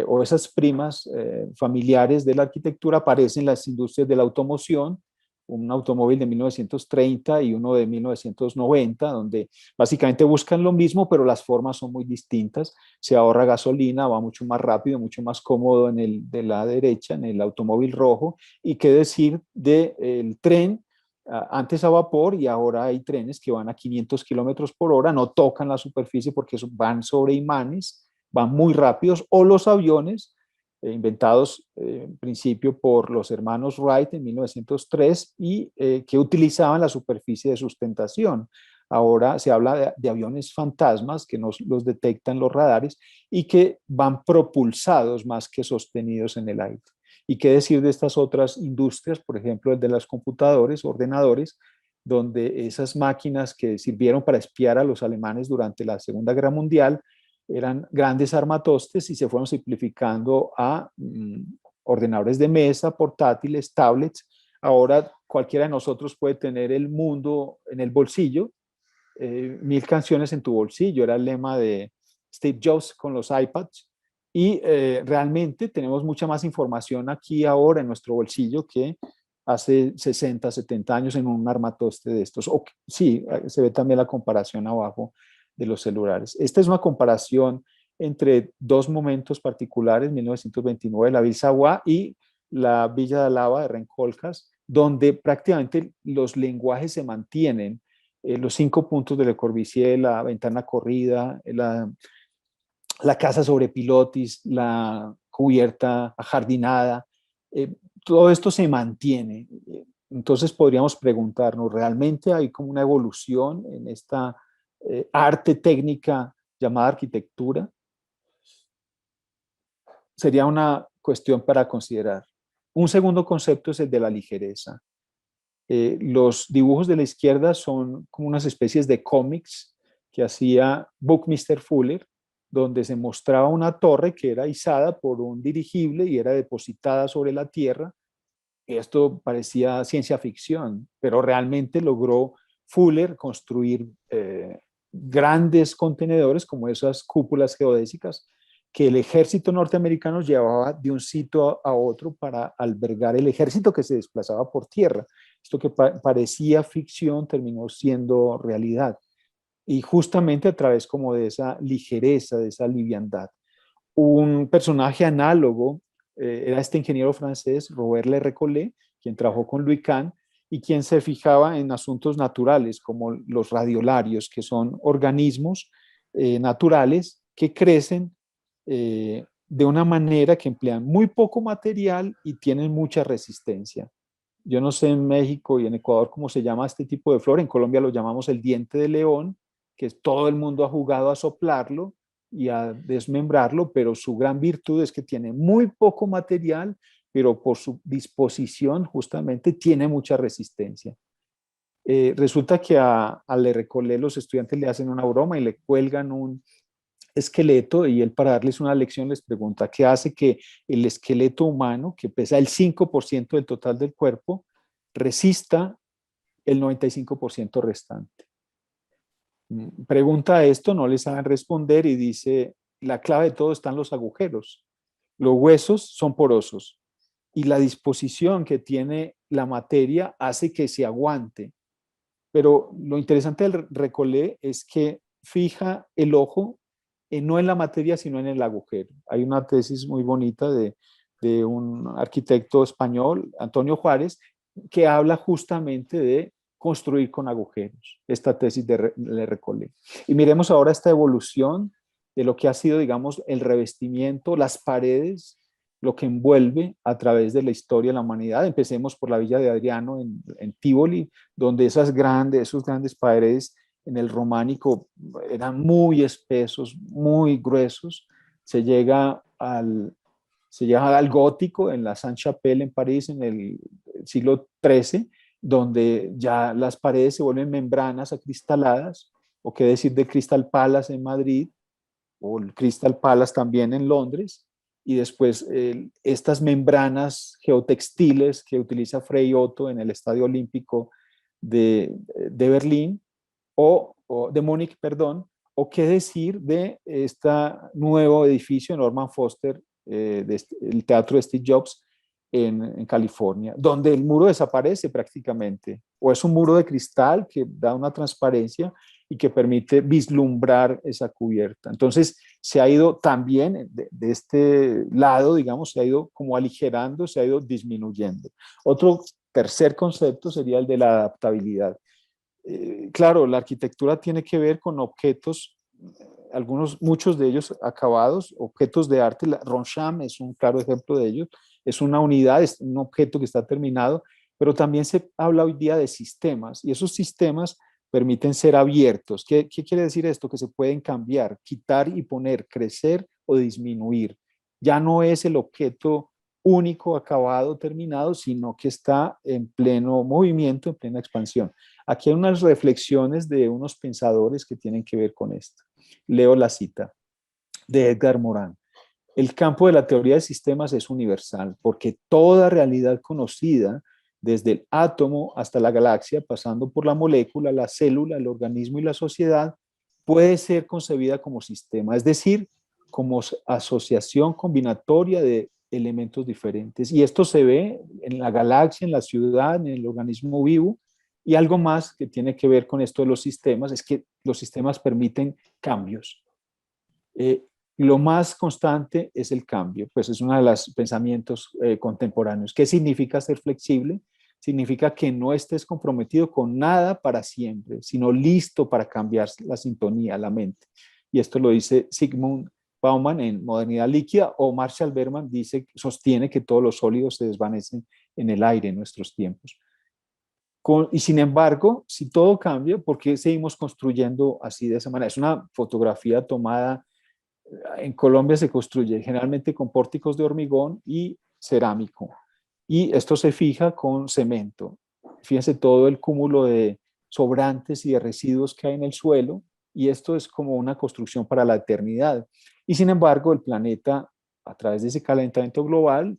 o esas primas familiares de la arquitectura aparecen las industrias de la automoción, un automóvil de 1930 y uno de 1990, donde básicamente buscan lo mismo, pero las formas son muy distintas. Se ahorra gasolina, va mucho más rápido, mucho más cómodo en el de la derecha, en el automóvil rojo. Y qué decir del tren, antes a vapor, y ahora hay trenes que van a 500 kilómetros por hora, no tocan la superficie porque van sobre imanes, van muy rápidos, o los aviones, inventados en principio por los hermanos Wright en 1903 y que utilizaban la superficie de sustentación. Ahora se habla de aviones fantasmas que nos los detectan los radares y que van propulsados más que sostenidos en el aire. ¿Y qué decir de estas otras industrias? Por ejemplo, el de los computadores, ordenadores, donde esas máquinas que sirvieron para espiar a los alemanes durante la Segunda Guerra Mundial eran grandes armatostes y se fueron simplificando a ordenadores de mesa, portátiles, tablets. Ahora cualquiera de nosotros puede tener el mundo en el bolsillo, 1.000 canciones en tu bolsillo, era el lema de Steve Jobs con los iPads. Y realmente tenemos mucha más información aquí ahora en nuestro bolsillo que hace 60, 70 años en un armatoste de estos. Sí, se ve también la comparación abajo de los celulares. Esta es una comparación entre dos momentos particulares, 1929, la Villa Savoy y la Villa de Lava de Rencolcas, donde prácticamente los lenguajes se mantienen. Los 5 puntos de Le Corbusier, la ventana corrida, la casa sobre pilotis, la cubierta ajardinada, todo esto se mantiene. Entonces podríamos preguntarnos, ¿realmente hay como una evolución en esta arte técnica llamada arquitectura? Sería una cuestión para considerar. Un segundo concepto es el de la ligereza. Los dibujos de la izquierda son como unas especies de cómics que hacía Buckminster Fuller, donde se mostraba una torre que era izada por un dirigible y era depositada sobre la tierra. Esto parecía ciencia ficción, pero realmente logró Fuller construir grandes contenedores como esas cúpulas geodésicas que el ejército norteamericano llevaba de un sitio a otro para albergar el ejército que se desplazaba por tierra. Esto que parecía ficción terminó siendo realidad. Y justamente a través como de esa ligereza, de esa liviandad. Un personaje análogo era este ingeniero francés, Robert Le Recollet, quien trabajó con Louis Kahn y quien se fijaba en asuntos naturales como los radiolarios, que son organismos naturales que crecen de una manera que emplean muy poco material y tienen mucha resistencia. Yo no sé en México y en Ecuador cómo se llama este tipo de flor. En Colombia lo llamamos el diente de león, que todo el mundo ha jugado a soplarlo y a desmembrarlo, pero su gran virtud es que tiene muy poco material, pero por su disposición justamente tiene mucha resistencia. Resulta que al Recollet los estudiantes le hacen una broma y le cuelgan un esqueleto y él para darles una lección les pregunta qué hace que el esqueleto humano, que pesa el 5% del total del cuerpo, resista el 95% restante. Pregunta esto, no les saben responder y dice, la clave de todo está en los agujeros. Los huesos son porosos y la disposición que tiene la materia hace que se aguante. Pero lo interesante del Recollet es que fija el ojo no en la materia, sino en el agujero. Hay una tesis muy bonita de un arquitecto español, Antonio Juárez, que habla justamente de construir con agujeros, esta tesis de Recollet. Y miremos ahora esta evolución de lo que ha sido, digamos, el revestimiento, las paredes, lo que envuelve a través de la historia de la humanidad. Empecemos por la Villa de Adriano en Tivoli, donde esos grandes paredes en el románico eran muy espesos, muy gruesos. Se llega al gótico en la Sainte-Chapelle en París en el siglo XIII, donde ya las paredes se vuelven membranas acristaladas, o qué decir de Crystal Palace en Madrid, o el Crystal Palace también en Londres, y después estas membranas geotextiles que utiliza Frei Otto en el Estadio Olímpico de Berlín, o de Múnich, perdón, o qué decir de este nuevo edificio Norman Foster, el Teatro de Steve Jobs en California, donde el muro desaparece prácticamente, o es un muro de cristal que da una transparencia y que permite vislumbrar esa cubierta. Entonces, se ha ido también de este lado, digamos, se ha ido como aligerando, se ha ido disminuyendo. Otro tercer concepto sería el de la adaptabilidad. Claro, la arquitectura tiene que ver con objetos, muchos de ellos acabados, objetos de arte. Ronchamp es un claro ejemplo de ello. Es una unidad, es un objeto que está terminado, pero también se habla hoy día de sistemas y esos sistemas permiten ser abiertos. ¿Qué quiere decir esto? Que se pueden cambiar, quitar y poner, crecer o disminuir. Ya no es el objeto único, acabado, terminado, sino que está en pleno movimiento, en plena expansión. Aquí hay unas reflexiones de unos pensadores que tienen que ver con esto. Leo la cita de Edgar Morin. El campo de la teoría de sistemas es universal porque toda realidad conocida, desde el átomo hasta la galaxia, pasando por la molécula, la célula, el organismo y la sociedad, puede ser concebida como sistema, es decir, como asociación combinatoria de elementos diferentes. Y esto se ve en la galaxia, en la ciudad, en el organismo vivo. Y algo más que tiene que ver con esto de los sistemas es que los sistemas permiten cambios. Lo más constante es el cambio, pues es uno de los pensamientos contemporáneos. ¿Qué significa ser flexible? Significa que no estés comprometido con nada para siempre, sino listo para cambiar la sintonía, la mente. Y esto lo dice Zygmunt Bauman en Modernidad Líquida, o Marshall Berman sostiene que todos los sólidos se desvanecen en el aire en nuestros tiempos. Y sin embargo, si todo cambia, ¿por qué seguimos construyendo así de esa manera? Es una fotografía tomada en Colombia, se construye generalmente con pórticos de hormigón y cerámico. Y esto se fija con cemento. Fíjense todo el cúmulo de sobrantes y de residuos que hay en el suelo. Y esto es como una construcción para la eternidad. Y sin embargo, el planeta, a través de ese calentamiento global,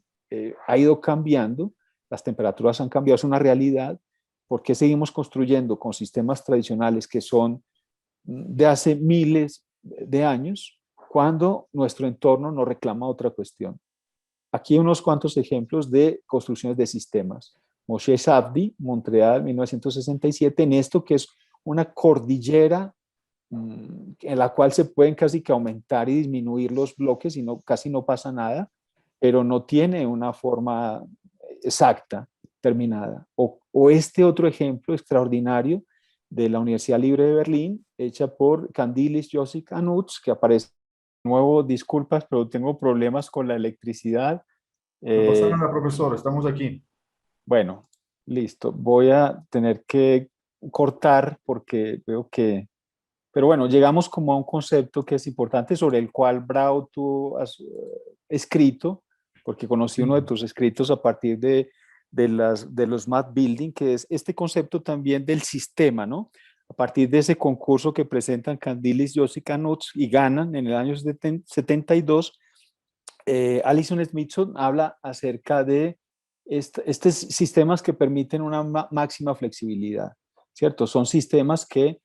ha ido cambiando. Las temperaturas han cambiado, es una realidad. ¿Por qué seguimos construyendo con sistemas tradicionales que son de hace miles de años, cuando nuestro entorno nos reclama otra cuestión? Aquí unos cuantos ejemplos de construcciones de sistemas. Moshe Safdie, Montreal, 1967, en esto que es una cordillera en la cual se pueden casi que aumentar y disminuir los bloques y casi no pasa nada, pero no tiene una forma exacta, terminada. O este otro ejemplo extraordinario de la Universidad Libre de Berlín, hecha por Candilis Josik Anuts, que aparece de nuevo, disculpas, pero tengo problemas con la electricidad. No pasa nada, profesor, estamos aquí. Bueno, Listo, voy a tener que cortar porque veo que, pero bueno, llegamos como a un concepto que es importante sobre el cual, Brau, tú has escrito, porque conocí uno de Sí. tus escritos a partir de los Map Building, que es este concepto también del sistema, ¿no? A partir de ese concurso que presentan Candilis, Josie Canuts y ganan en el año 72, Alison Smithson habla acerca de estos sistemas que permiten una máxima flexibilidad, ¿cierto? Son sistemas que,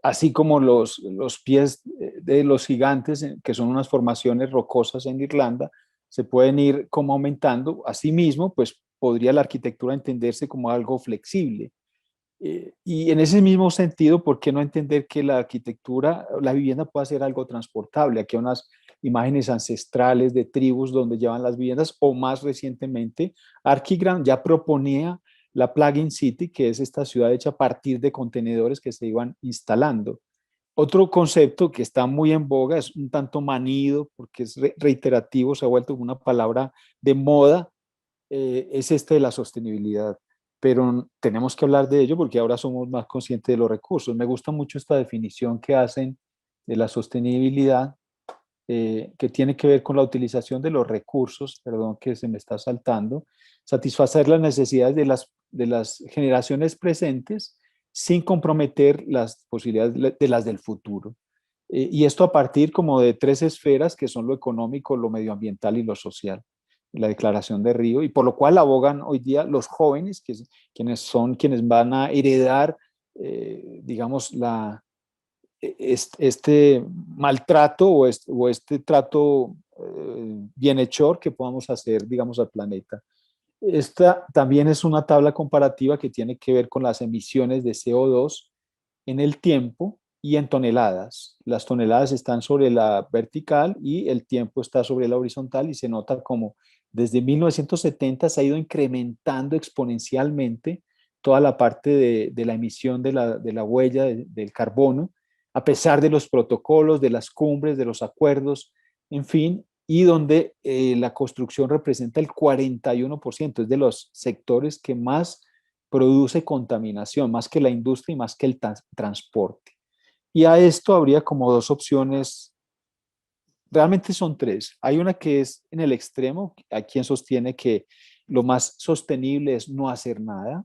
así como los pies de los gigantes, que son unas formaciones rocosas en Irlanda, se pueden ir como aumentando. Asimismo, pues podría la arquitectura entenderse como algo flexible. Y en ese mismo sentido, ¿por qué no entender que la arquitectura, la vivienda puede ser algo transportable? Aquí hay unas imágenes ancestrales de tribus donde llevan las viviendas, o más recientemente, Archigram ya proponía la Plug-in City, que es esta ciudad hecha a partir de contenedores que se iban instalando. Otro concepto que está muy en boga, es un tanto manido porque es reiterativo, se ha vuelto una palabra de moda, es este de la sostenibilidad. Pero tenemos que hablar de ello porque ahora somos más conscientes de los recursos. Me gusta mucho esta definición que hacen de la sostenibilidad, que tiene que ver con la utilización de los recursos, perdón que se me está saltando, satisfacer las necesidades de las generaciones presentes sin comprometer las posibilidades de las del futuro. Y esto a partir como de tres esferas que son lo económico, lo medioambiental y lo social, la Declaración de Río, y por lo cual abogan hoy día los jóvenes, quienes son quienes van a heredar, digamos, este maltrato o este trato bienhechor que podamos hacer, digamos, al planeta. Esta también es una tabla comparativa que tiene que ver con las emisiones de CO2 en el tiempo y en toneladas. Las toneladas están sobre la vertical y el tiempo está sobre la horizontal, y se nota como desde 1970 se ha ido incrementando exponencialmente toda la parte de la emisión de la huella del carbono, a pesar de los protocolos, de las cumbres, de los acuerdos, en fin, y donde la construcción representa el 41%, es de los sectores que más produce contaminación, más que la industria y más que el transporte. Y a esto habría como dos opciones, realmente son tres. Hay una que es en el extremo, hay quien sostiene que lo más sostenible es no hacer nada,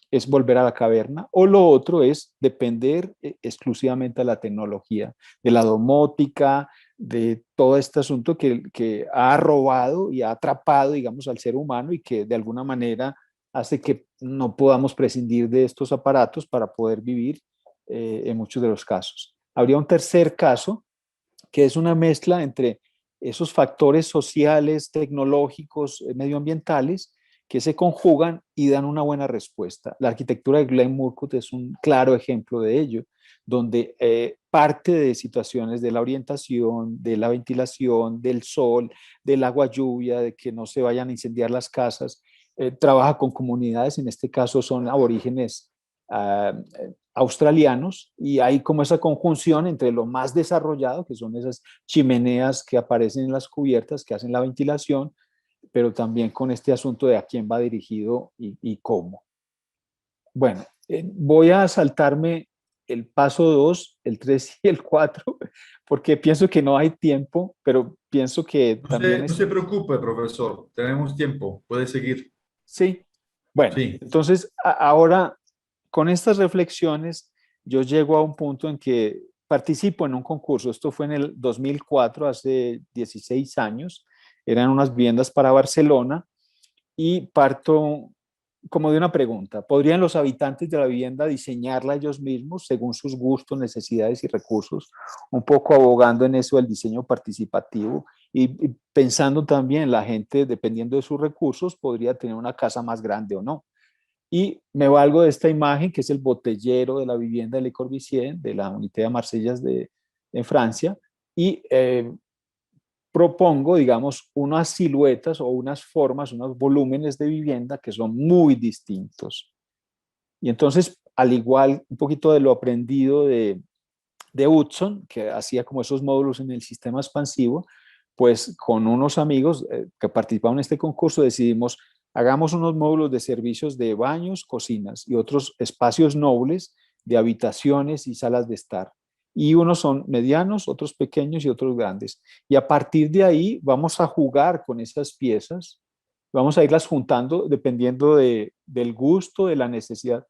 es volver a la caverna, o lo otro es depender exclusivamente de la tecnología, de la domótica, de todo este asunto que ha robado y ha atrapado, digamos, al ser humano, y que de alguna manera hace que no podamos prescindir de estos aparatos para poder vivir en muchos de los casos. Habría un tercer caso, que es una mezcla entre esos factores sociales, tecnológicos, medioambientales, que se conjugan y dan una buena respuesta. La arquitectura de Glenn Murcutt es un claro ejemplo de ello, donde parte de situaciones de la orientación, de la ventilación, del sol, del agua lluvia, de que no se vayan a incendiar las casas, trabaja con comunidades, en este caso son aborígenes australianos, y hay como esa conjunción entre lo más desarrollado, que son esas chimeneas que aparecen en las cubiertas, que hacen la ventilación, pero también con este asunto de a quién va dirigido y cómo. Bueno, voy a saltarme el paso 2, el 3 y el 4, porque pienso que no hay tiempo, pero pienso que también No es... se preocupe, profesor. Tenemos tiempo. Puede seguir. Sí, bueno, Sí. entonces ahora con estas reflexiones yo llego a un punto en que participo en un concurso. Esto fue en el 2004, hace 16 años. Eran unas viviendas para Barcelona, y parto como de una pregunta. ¿Podrían los habitantes de la vivienda diseñarla ellos mismos según sus gustos, necesidades y recursos? Un poco abogando en eso del diseño participativo, y pensando también la gente, dependiendo de sus recursos, podría tener una casa más grande o no. Y me valgo de esta imagen, que es el botellero de la vivienda de Le Corbusier, de la Unité de Marsellas en Francia, y propongo, digamos, unas siluetas o unas formas, unos volúmenes de vivienda que son muy distintos. Y entonces, al igual un poquito de lo aprendido de Hudson, que hacía como esos módulos en el sistema expansivo, pues con unos amigos que participaban en este concurso decidimos Hagamos unos módulos de servicios de baños, cocinas y otros espacios nobles de habitaciones y salas de estar. Y unos son medianos, otros pequeños y otros grandes. Y a partir de ahí vamos a jugar con esas piezas, vamos a irlas juntando dependiendo del gusto, de la necesidad.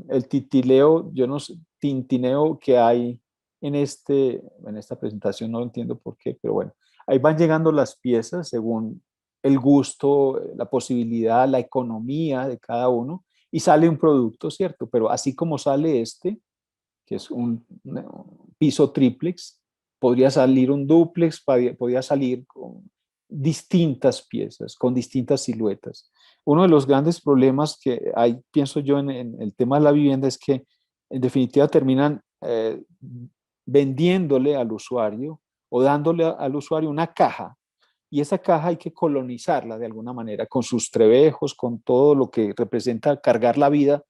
El titileo, yo no sé, tintineo que hay en esta presentación, no entiendo por qué, pero bueno, ahí van llegando las piezas según el gusto, la posibilidad, la economía de cada uno, y sale un producto, ¿cierto? Pero así como sale este, que es un piso triplex, podría salir un dúplex, podría salir con distintas piezas, con distintas siluetas. Uno de los grandes problemas que hay, pienso yo, en el tema de la vivienda es que en definitiva terminan vendiéndole al usuario o dándole al usuario una caja, y esa caja hay que colonizarla de alguna manera, con sus trebejos, con todo lo que representa cargar la vida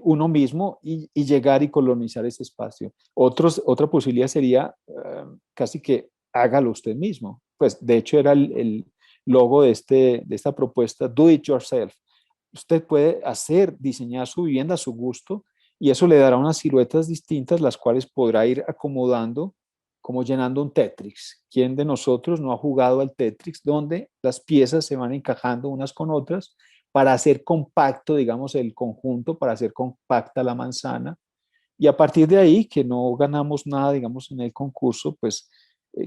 uno mismo y llegar y colonizar ese espacio. Otra posibilidad sería casi que hágalo usted mismo. Pues de hecho era el logo de esta propuesta, do it yourself. Usted puede hacer, diseñar su vivienda a su gusto y eso le dará unas siluetas distintas, las cuales podrá ir acomodando como llenando un Tetris. ¿Quién de nosotros no ha jugado al Tetris donde las piezas se van encajando unas con otras para hacer compacto, digamos, el conjunto, para hacer compacta la manzana? Y a partir de ahí, que no ganamos nada, digamos, en el concurso, pues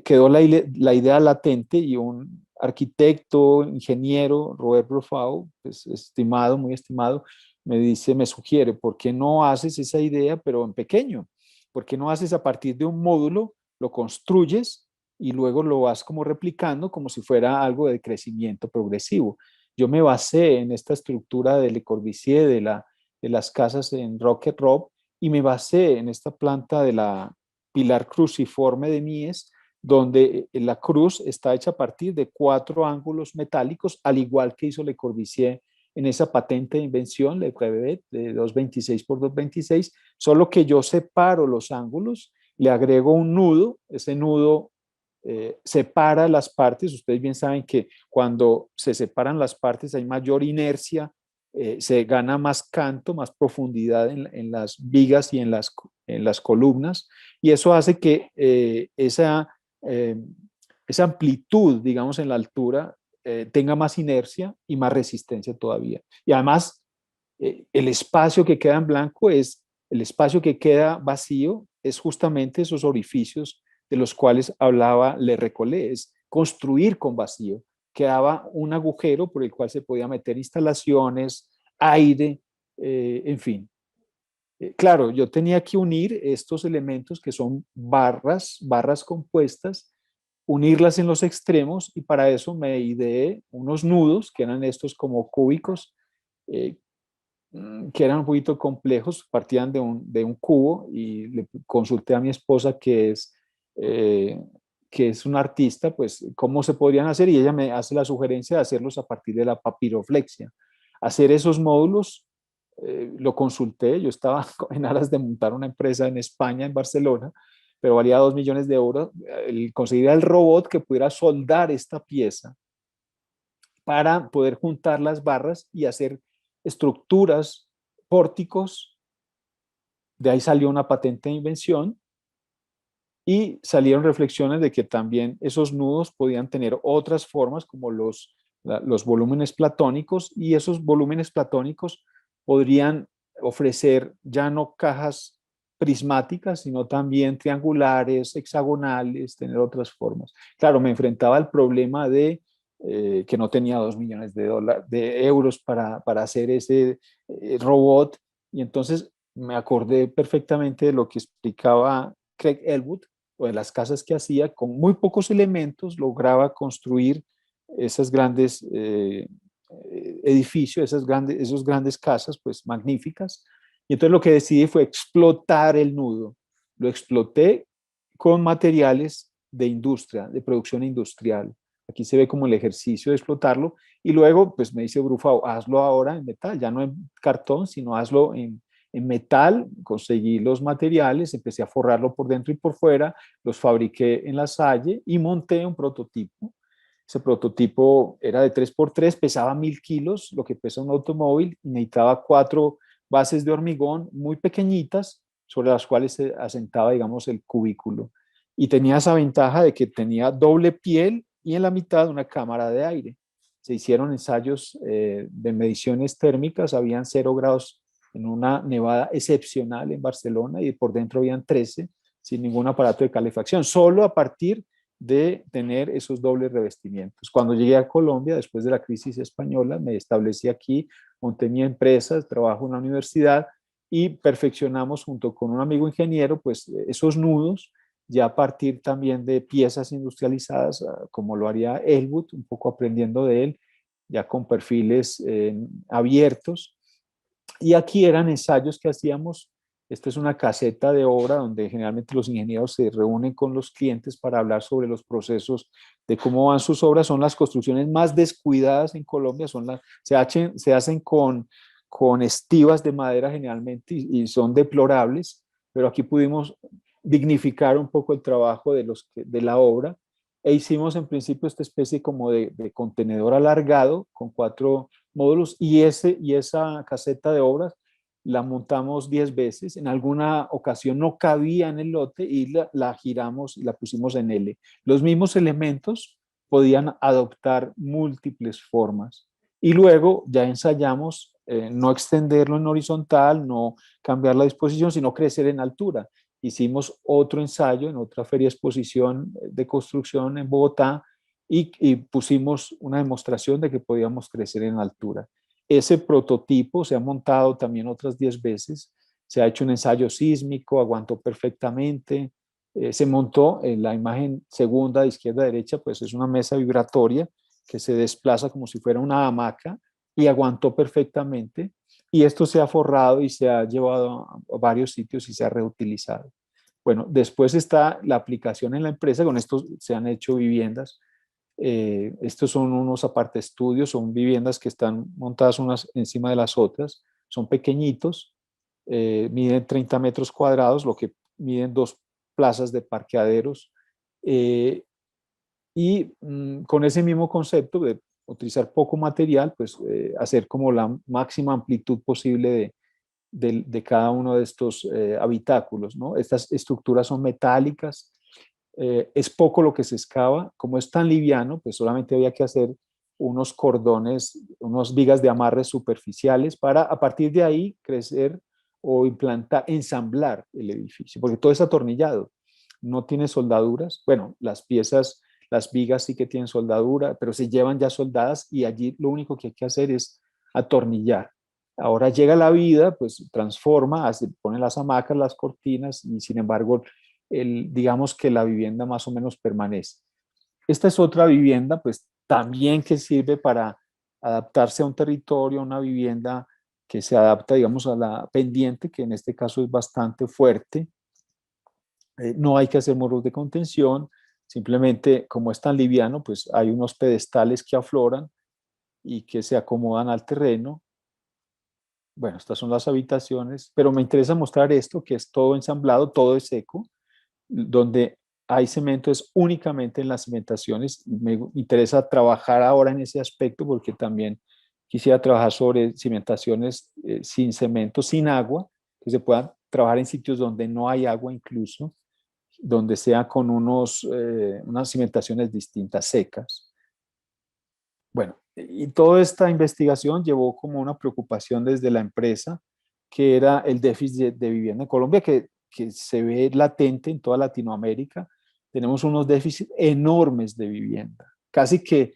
quedó la idea latente y un arquitecto, ingeniero, Robert Brufau, pues estimado, muy estimado, me dice, me sugiere, ¿por qué no haces esa idea, pero en pequeño? ¿Por qué no haces a partir de un módulo, lo construyes y luego lo vas como replicando como si fuera algo de crecimiento progresivo? Yo me basé en esta estructura de Le Corbusier, de las casas en Rocket Rob, y me basé en esta planta de la pilar cruciforme de Mies, donde la cruz está hecha a partir de 4 ángulos metálicos, al igual que hizo Le Corbusier en esa patente de invención, Le Brevet, de 226 por 226, solo que yo separo los ángulos, le agrego un nudo, ese nudo separa las partes. Ustedes bien saben que cuando se separan las partes hay mayor inercia, se gana más canto, más profundidad en las vigas y en las columnas, y eso hace que eh, esa amplitud, digamos, en la altura tenga más inercia y más resistencia todavía. Y además, el espacio que queda en blanco el espacio que queda vacío, es justamente esos orificios de los cuales hablaba Le Recollet, es construir con vacío. Quedaba un agujero por el cual se podía meter instalaciones, aire, en fin. Claro, yo tenía que unir estos elementos que son barras compuestas, unirlas en los extremos, y para eso me ideé unos nudos que eran estos como cúbicos, eh, que eran un poquito complejos, partían de un cubo, y le consulté a mi esposa eh, que es una artista, pues cómo se podrían hacer, y ella me hace la sugerencia de hacerlos a partir de la papiroflexia. Hacer esos módulos, lo consulté, yo estaba en aras de montar una empresa en España, en Barcelona, pero valía 2 millones de euros, conseguir el robot que pudiera soldar esta pieza para poder juntar las barras y hacer estructuras, pórticos. De ahí salió una patente de invención y salieron reflexiones de que también esos nudos podían tener otras formas como los volúmenes platónicos, y esos volúmenes platónicos podrían ofrecer ya no cajas prismáticas, sino también triangulares, hexagonales, tener otras formas. Claro, me enfrentaba al problema de que no tenía 2 millones de euros para hacer ese robot, y entonces me acordé perfectamente de lo que explicaba Craig Elwood, o de las casas que hacía. Con muy pocos elementos lograba construir esas grandes edificios, esos grandes casas, pues magníficas. Y entonces lo que decidí fue explotar el nudo. Lo exploté con materiales de industria, de producción industrial. Aquí se ve como el ejercicio de explotarlo. Y luego, pues me dice Brufau, hazlo ahora en metal, ya no en cartón, sino hazlo en metal. Conseguí los materiales, empecé a forrarlo por dentro y por fuera, los fabriqué en La Salle y monté un prototipo. Ese prototipo era de 3x3, pesaba 1000 kilos, lo que pesa un automóvil, y necesitaba 4 bases de hormigón muy pequeñitas sobre las cuales se asentaba, digamos, el cubículo. Y tenía esa ventaja de que tenía doble piel y en la mitad una cámara de aire. Se hicieron ensayos de mediciones térmicas, habían 0 grados en una nevada excepcional en Barcelona y por dentro habían 13 sin ningún aparato de calefacción, solo a partir de tener esos dobles revestimientos. Cuando llegué a Colombia, después de la crisis española, me establecí aquí, monté mi empresa, trabajo en la universidad y perfeccionamos junto con un amigo ingeniero, pues esos nudos, ya a partir también de piezas industrializadas, como lo haría Elwood, un poco aprendiendo de él, ya con perfiles abiertos. Y aquí eran ensayos que hacíamos. Esta es una caseta de obra donde generalmente los ingenieros se reúnen con los clientes para hablar sobre los procesos de cómo van sus obras. Son las construcciones más descuidadas en Colombia, se hacen con estivas de madera generalmente y son deplorables, pero aquí pudimos dignificar un poco el trabajo de la obra e hicimos en principio esta especie como de contenedor alargado con 4 módulos y esa caseta de obras la montamos 10 veces. En alguna ocasión no cabía en el lote y la giramos y la pusimos en L. Los mismos elementos podían adoptar múltiples formas. Y luego ya ensayamos no extenderlo en horizontal, no cambiar la disposición, sino crecer en altura. Hicimos otro ensayo en otra feria exposición de construcción en Bogotá y pusimos una demostración de que podíamos crecer en altura. Ese prototipo se ha montado también otras 10 veces, se ha hecho un ensayo sísmico, aguantó perfectamente, se montó en la imagen segunda de izquierda a derecha, pues es una mesa vibratoria que se desplaza como si fuera una hamaca y aguantó perfectamente. Y esto se ha forrado y se ha llevado a varios sitios y se ha reutilizado. Bueno, después está la aplicación en la empresa, con esto se han hecho viviendas. Estos son unos aparte estudios, son viviendas que están montadas unas encima de las otras, son pequeñitos, miden 30 metros cuadrados, lo que miden 2 plazas de parqueaderos, y con ese mismo concepto de utilizar poco material, pues hacer como la máxima amplitud posible de cada uno de estos habitáculos, ¿no? Estas estructuras son metálicas, es poco lo que se excava, como es tan liviano, pues solamente había que hacer unos cordones, unas vigas de amarre superficiales para a partir de ahí crecer o implantar, ensamblar el edificio, porque todo es atornillado, no tiene soldaduras. Bueno, las piezas, las vigas sí que tienen soldadura, pero se llevan ya soldadas y allí lo único que hay que hacer es atornillar. Ahora llega la vida, pues transforma, pone las hamacas, las cortinas y sin embargo, digamos que la vivienda más o menos permanece. Esta es otra vivienda, pues también que sirve para adaptarse a un territorio, a una vivienda que se adapta, digamos, a la pendiente, que en este caso es bastante fuerte. No hay que hacer muros de contención, simplemente como es tan liviano, pues hay unos pedestales que afloran y que se acomodan al terreno. Bueno, estas son las habitaciones, pero me interesa mostrar esto, que es todo ensamblado, todo es seco, donde hay cemento es únicamente en las cimentaciones. Me interesa trabajar ahora en ese aspecto porque también quisiera trabajar sobre cimentaciones sin cemento, sin agua, que se puedan trabajar en sitios donde no hay agua incluso, donde sea con unas cimentaciones distintas, secas. Bueno, y toda esta investigación llevó como una preocupación desde la empresa, que era el déficit de vivienda en Colombia, que se ve latente en toda Latinoamérica. Tenemos unos déficits enormes de vivienda. Casi que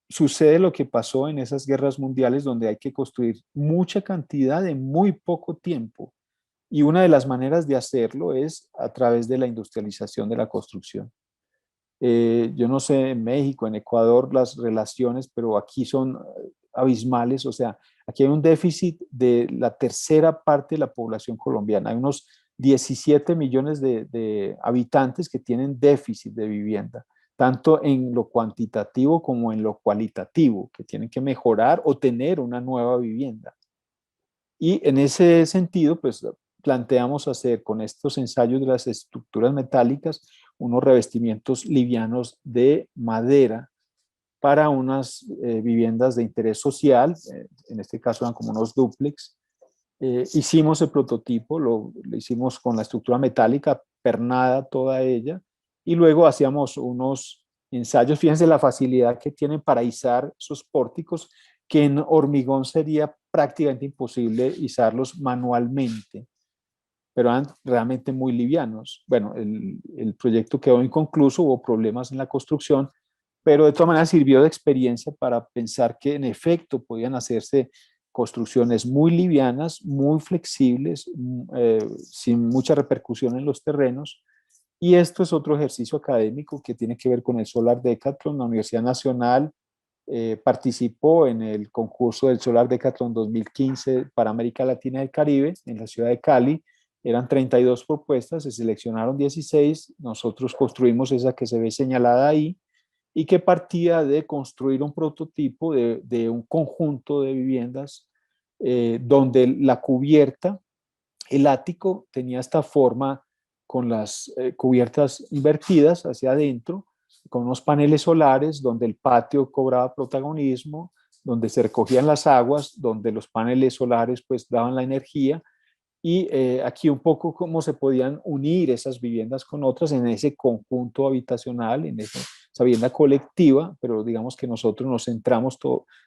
sucede lo que pasó en esas guerras mundiales donde hay que construir mucha cantidad en muy poco tiempo. Y una de las maneras de hacerlo es a través de la industrialización de la construcción. Yo no sé en México, en Ecuador las relaciones, pero aquí son abismales. O sea, aquí hay un déficit de la tercera parte de la población colombiana. Hay unos 17 millones de habitantes que tienen déficit de vivienda, tanto en lo cuantitativo como en lo cualitativo, que tienen que mejorar o tener una nueva vivienda. Y en ese sentido, pues planteamos hacer con estos ensayos de las estructuras metálicas unos revestimientos livianos de madera para unas viviendas de interés social, en este caso eran como unos dúplex. Hicimos el prototipo, lo hicimos con la estructura metálica, pernada toda ella, y luego hacíamos unos ensayos. Fíjense la facilidad que tienen para izar esos pórticos, que en hormigón sería prácticamente imposible izarlos manualmente, pero eran realmente muy livianos. Bueno, el proyecto quedó inconcluso, hubo problemas en la construcción, pero de todas maneras sirvió de experiencia para pensar que en efecto podían hacerse construcciones muy livianas, muy flexibles, sin mucha repercusión en los terrenos. Y esto es otro ejercicio académico que tiene que ver con el Solar Decathlon. La Universidad Nacional participó en el concurso del Solar Decathlon 2015 para América Latina y el Caribe en la ciudad de Cali. Eran 32 propuestas, se seleccionaron 16, nosotros construimos esa que se ve señalada ahí, y que partía de construir un prototipo de un conjunto de viviendas donde la cubierta, el ático, tenía esta forma con las cubiertas invertidas hacia adentro, con unos paneles solares, donde el patio cobraba protagonismo, donde se recogían las aguas, donde los paneles solares pues daban la energía, y aquí un poco cómo se podían unir esas viviendas con otras en ese conjunto habitacional, en esa vivienda colectiva, pero digamos que nosotros nos centramos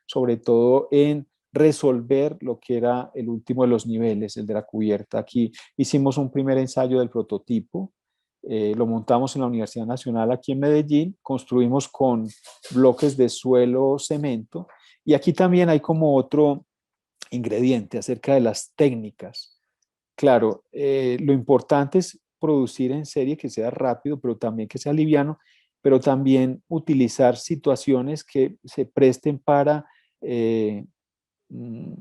sobre todo en resolver lo que era el último de los niveles, el de la cubierta. Aquí hicimos un primer ensayo del prototipo, lo montamos en la Universidad Nacional aquí en Medellín, construimos con bloques de suelo cemento, y aquí también hay como otro ingrediente acerca de las técnicas. Claro, lo importante es producir en serie, que sea rápido, pero también que sea liviano, pero también utilizar situaciones que se presten para eh, mm,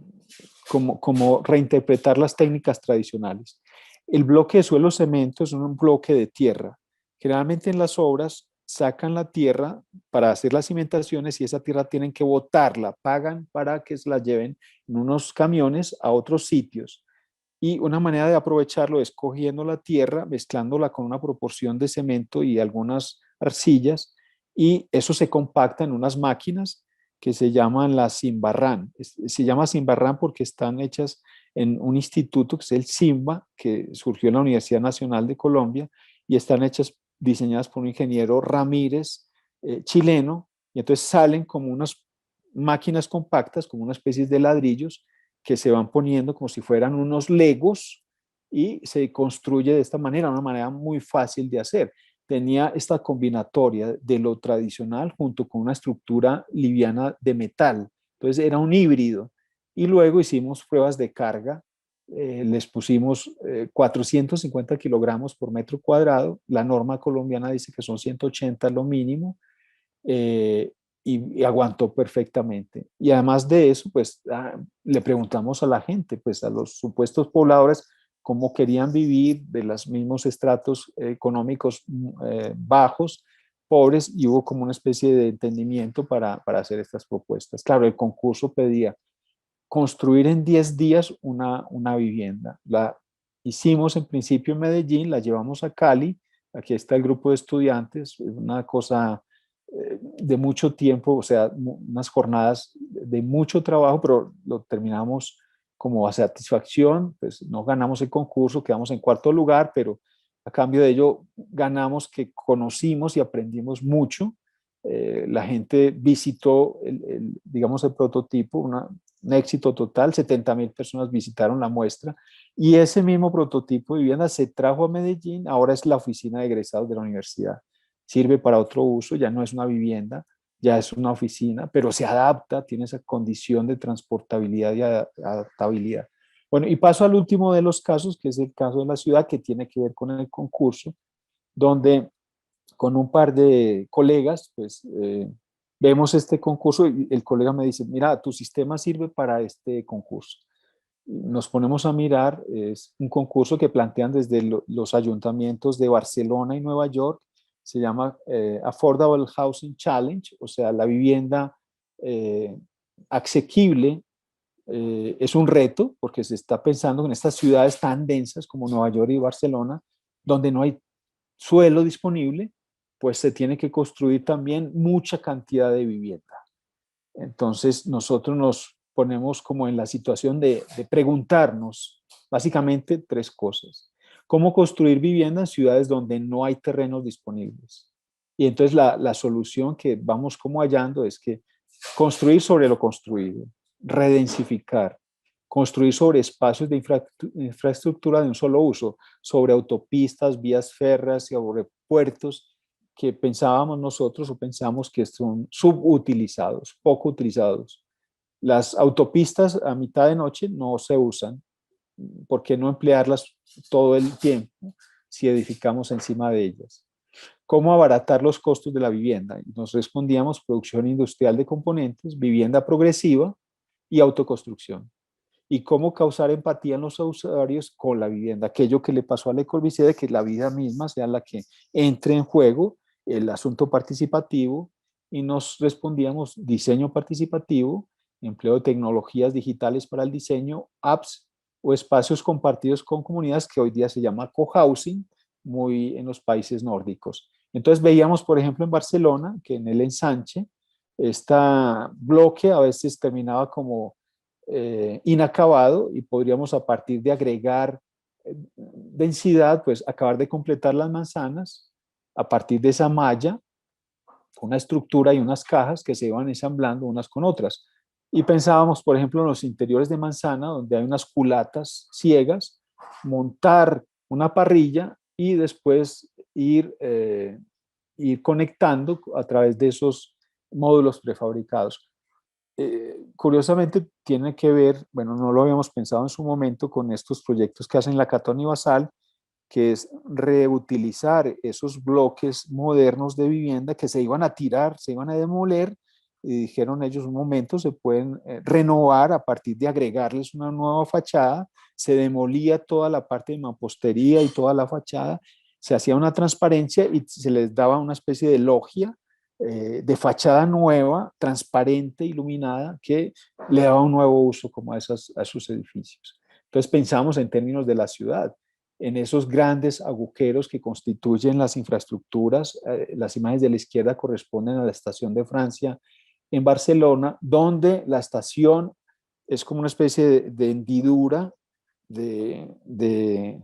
como reinterpretar las técnicas tradicionales. El bloque de suelo cemento es un bloque de tierra. Generalmente en las obras sacan la tierra para hacer las cimentaciones, y esa tierra tienen que botarla, pagan para que se la lleven en unos camiones a otros sitios. Y una manera de aprovecharlo es cogiendo la tierra, mezclándola con una proporción de cemento y algunas arcillas, y eso se compacta en unas máquinas que se llaman las Simbarrán. Se llama Simbarrán porque están hechas en un instituto que es el Simba, que surgió en la Universidad Nacional de Colombia, y están hechas, diseñadas por un ingeniero Ramírez, chileno, y entonces salen como unas máquinas compactas, como una especie de ladrillos, que se van poniendo como si fueran unos legos, y se construye de esta manera, una manera muy fácil de hacer. Tenía esta combinatoria de lo tradicional junto con una estructura liviana de metal. Entonces era un híbrido. Y luego hicimos pruebas de carga. Les pusimos 450 kilogramos por metro cuadrado. La norma colombiana dice que son 180 lo mínimo. eh, y aguantó perfectamente. Y además de eso, pues le preguntamos a la gente, pues a los supuestos pobladores, cómo querían vivir, de los mismos estratos económicos bajos, pobres, y hubo como una especie de entendimiento para hacer estas propuestas. Claro, el concurso pedía construir en 10 días una vivienda. La hicimos en principio en Medellín, la llevamos a Cali, aquí está el grupo de estudiantes, una cosa de mucho tiempo, o sea, unas jornadas de mucho trabajo, pero lo terminamos como a satisfacción. Pues no ganamos el concurso, quedamos en cuarto lugar, pero a cambio de ello ganamos que conocimos y aprendimos mucho. La gente visitó, digamos, el prototipo, un éxito total. 70,000 personas visitaron la muestra, y ese mismo prototipo de vivienda se trajo a Medellín. Ahora es la oficina de egresados de la universidad. Sirve para otro uso, ya no es una vivienda, ya es una oficina, pero se adapta, tiene esa condición de transportabilidad y adaptabilidad. Bueno, y paso al último de los casos, que es el caso de la ciudad, que tiene que ver con el concurso, donde con un par de colegas, pues vemos este concurso, y el colega me dice: mira, tu sistema sirve para este concurso. Nos ponemos a mirar, es un concurso que plantean desde los ayuntamientos de Barcelona y Nueva York. Se llama Affordable Housing Challenge, o sea, la vivienda eh, asequible. Es un reto porque se está pensando en estas ciudades tan densas como Nueva York y Barcelona, donde no hay suelo disponible, pues se tiene que construir también mucha cantidad de vivienda. Entonces nosotros nos ponemos como en la situación de preguntarnos básicamente tres cosas. ¿Cómo construir vivienda en ciudades donde no hay terrenos disponibles? Y entonces la solución que vamos como hallando es que construir sobre lo construido, redensificar, construir sobre espacios de infraestructura de un solo uso, sobre autopistas, vías férreas, sobre puertos que pensábamos nosotros o pensamos que son subutilizados, poco utilizados. Las autopistas a mitad de noche no se usan. ¿Por qué no emplearlas todo el tiempo si edificamos encima de ellas? ¿Cómo abaratar los costos de la vivienda? Nos respondíamos producción industrial de componentes, vivienda progresiva y autoconstrucción. ¿Y cómo causar empatía en los usuarios con la vivienda? Aquello que le pasó a Le Corbusier, de que la vida misma sea la que entre en juego, el asunto participativo, y nos respondíamos diseño participativo, empleo de tecnologías digitales para el diseño, apps o espacios compartidos con comunidades que hoy día se llama cohousing, muy en los países nórdicos. Entonces veíamos, por ejemplo, en Barcelona, que en el ensanche, este bloque a veces terminaba como inacabado y podríamos a partir de agregar densidad, pues acabar de completar las manzanas a partir de esa malla, una estructura y unas cajas que se iban ensamblando unas con otras. Y pensábamos, por ejemplo, en los interiores de manzana, donde hay unas culatas ciegas, montar una parrilla y después ir conectando a través de esos módulos prefabricados. Curiosamente tiene que ver, bueno, no lo habíamos pensado en su momento con estos proyectos que hacen la Catón y Basal, que es reutilizar esos bloques modernos de vivienda que se iban a tirar, se iban a demoler, y dijeron ellos un momento, se pueden renovar a partir de agregarles una nueva fachada, se demolía toda la parte de mampostería y toda la fachada, se hacía una transparencia y se les daba una especie de logia de fachada nueva, transparente, iluminada, que le daba un nuevo uso como a sus edificios. Entonces pensamos en términos de la ciudad, en esos grandes agujeros que constituyen las infraestructuras. Las imágenes de la izquierda corresponden a la estación de Francia en Barcelona, donde la estación es como una especie de hendidura, de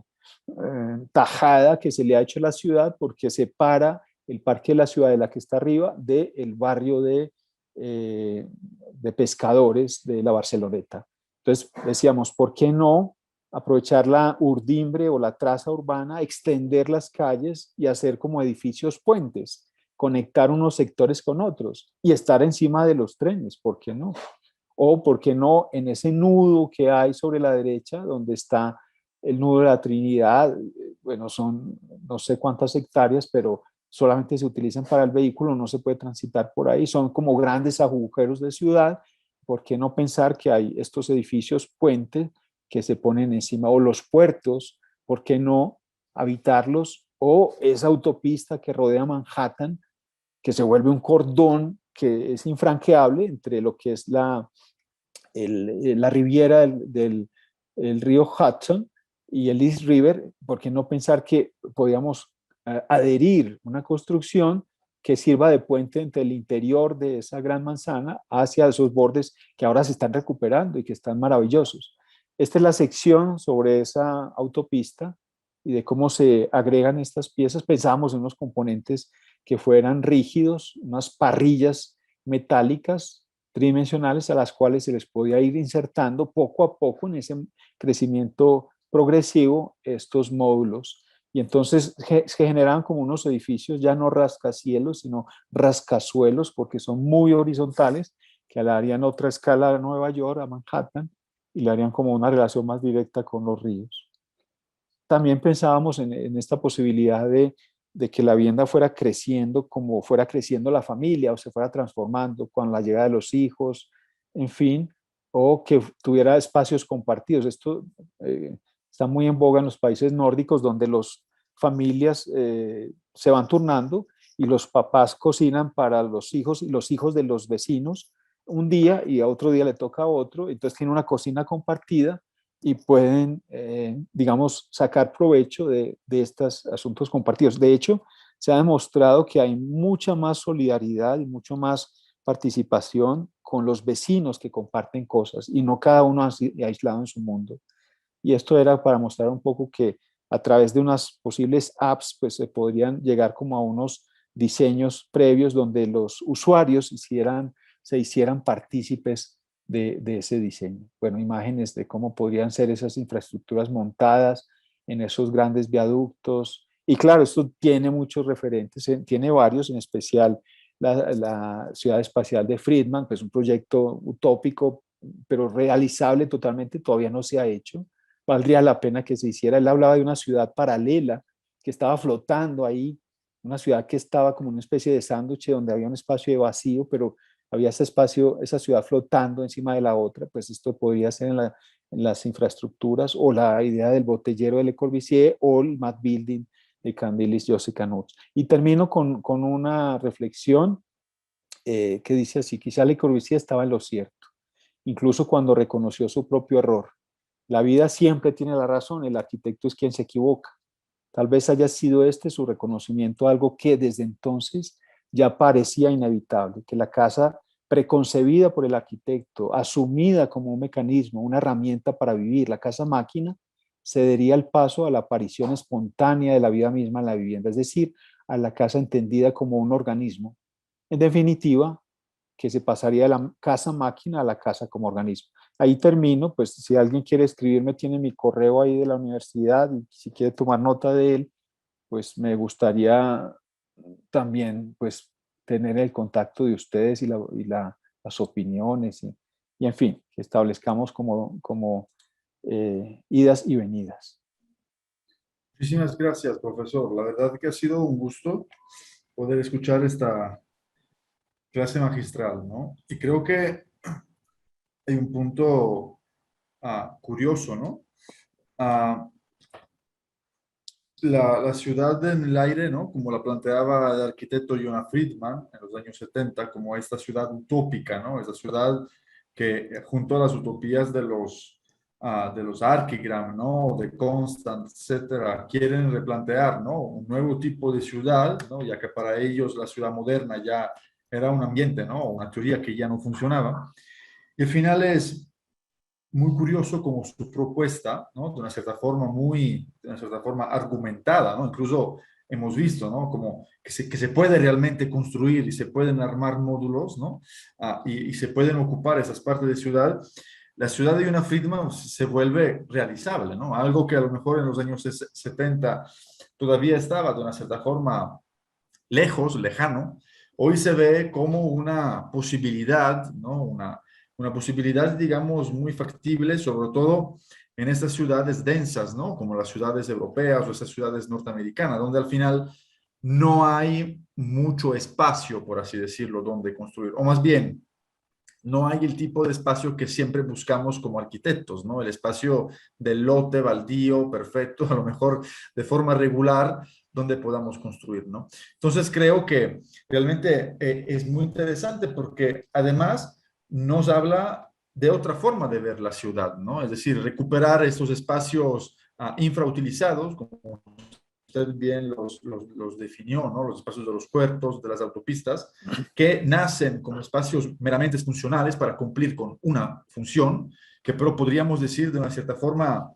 tajada que se le ha hecho a la ciudad porque separa el parque de la ciudad de la que está arriba del barrio de pescadores de la Barceloneta. Entonces decíamos, ¿por qué no aprovechar la urdimbre o la traza urbana, extender las calles y hacer como edificios puentes, conectar unos sectores con otros y estar encima de los trenes? ¿Por qué no? O, ¿por qué no, en ese nudo que hay sobre la derecha, donde está el nudo de la Trinidad? Bueno, son no sé cuántas hectáreas, pero solamente se utilizan para el vehículo, no se puede transitar por ahí, son como grandes agujeros de ciudad. ¿Por qué no pensar que hay estos edificios puentes que se ponen encima, o los puertos? ¿Por qué no habitarlos? O esa autopista que rodea Manhattan, que se vuelve un cordón que es infranqueable entre lo que es la riviera del río Hudson y el East River. ¿Por qué no pensar que podíamos adherir una construcción que sirva de puente entre el interior de esa gran manzana hacia esos bordes que ahora se están recuperando y que están maravillosos? Esta es la sección sobre esa autopista y de cómo se agregan estas piezas. Pensábamos en unos componentes que fueran rígidos, unas parrillas metálicas tridimensionales a las cuales se les podía ir insertando poco a poco en ese crecimiento progresivo estos módulos. Y entonces se generaban como unos edificios ya no rascacielos, sino rascazuelos, porque son muy horizontales, que le darían otra escala a Nueva York, a Manhattan, y le harían como una relación más directa con los ríos. También pensábamos en esta posibilidad de que la vivienda fuera creciendo como fuera creciendo la familia, o se fuera transformando con la llegada de los hijos, en fin, o que tuviera espacios compartidos. Esto está muy en boga en los países nórdicos, donde las familias se van turnando y los papás cocinan para los hijos y los hijos de los vecinos un día, y a otro día le toca a otro. Entonces tiene una cocina compartida y pueden, digamos, sacar provecho de estos asuntos compartidos. De hecho, se ha demostrado que hay mucha más solidaridad y mucho más participación con los vecinos que comparten cosas y no cada uno aislado en su mundo. Y esto era para mostrar un poco que a través de unas posibles apps, pues se podrían llegar como a unos diseños previos donde los usuarios se hicieran partícipes de ese diseño. Bueno, imágenes de cómo podrían ser esas infraestructuras montadas en esos grandes viaductos. Y claro, esto tiene muchos referentes, tiene varios, en especial la Ciudad Espacial de Friedman, que es un proyecto utópico, pero realizable totalmente, todavía no se ha hecho. Valdría la pena que se hiciera. Él hablaba de una ciudad paralela que estaba flotando ahí, una ciudad que estaba como una especie de sándwich donde había un espacio de vacío, pero había ese espacio, esa ciudad flotando encima de la otra. Pues esto podría ser en las infraestructuras, o la idea del botellero de Le Corbusier, o el Mad Building de Candilis Joseph Canut. Y termino con una reflexión que dice así: quizá Le Corbusier estaba en lo cierto, incluso cuando reconoció su propio error. La vida siempre tiene la razón, el arquitecto es quien se equivoca. Tal vez haya sido este su reconocimiento, algo que desde entonces ya parecía inevitable, que la casa preconcebida por el arquitecto, asumida como un mecanismo, una herramienta para vivir, la casa máquina, cedería el paso a la aparición espontánea de la vida misma en la vivienda, es decir, a la casa entendida como un organismo. En definitiva, que se pasaría de la casa máquina a la casa como organismo. Ahí termino. Pues si alguien quiere escribirme, tiene mi correo ahí de la universidad, y si quiere tomar nota de él, pues me gustaría también pues tener el contacto de ustedes las opiniones y en fin, que establezcamos como idas y venidas. Muchísimas gracias, profesor. La verdad que ha sido un gusto poder escuchar esta clase magistral, ¿no? Y creo que hay un punto curioso, ¿no? Ah, la ciudad en el aire, ¿no? Como la planteaba el arquitecto Jonah Friedman en los años 70, como esta ciudad utópica, ¿no? Esta ciudad que junto a las utopías de los Archigram, ¿no? De Constant, etcétera, quieren replantear, ¿no? Un nuevo tipo de ciudad, ¿no? Ya que para ellos la ciudad moderna ya era un ambiente, ¿no? Una teoría que ya no funcionaba. Y al final es muy curioso como su propuesta, ¿no? De una cierta forma argumentada, ¿no? Incluso hemos visto, ¿no? Como que se puede realmente construir y se pueden armar módulos, ¿no? Y se pueden ocupar esas partes de ciudad. La ciudad de una Friedman se vuelve realizable, ¿no? Algo que a lo mejor en los años 70 todavía estaba de una cierta forma lejos, lejano, hoy se ve como una posibilidad, ¿no? Una posibilidad, digamos, muy factible, sobre todo en estas ciudades densas, ¿no? Como las ciudades europeas o estas ciudades norteamericanas, donde al final no hay mucho espacio, por así decirlo, donde construir. O más bien, no hay el tipo de espacio que siempre buscamos como arquitectos, ¿no? El espacio del lote baldío, perfecto, a lo mejor de forma regular, donde podamos construir, ¿no? Entonces creo que realmente es muy interesante porque además nos habla de otra forma de ver la ciudad, ¿no? Es decir, recuperar estos espacios infrautilizados, como usted bien los definió, ¿no? Los espacios de los puertos, de las autopistas, que nacen como espacios meramente funcionales para cumplir con una función, que pero podríamos decir de una cierta forma,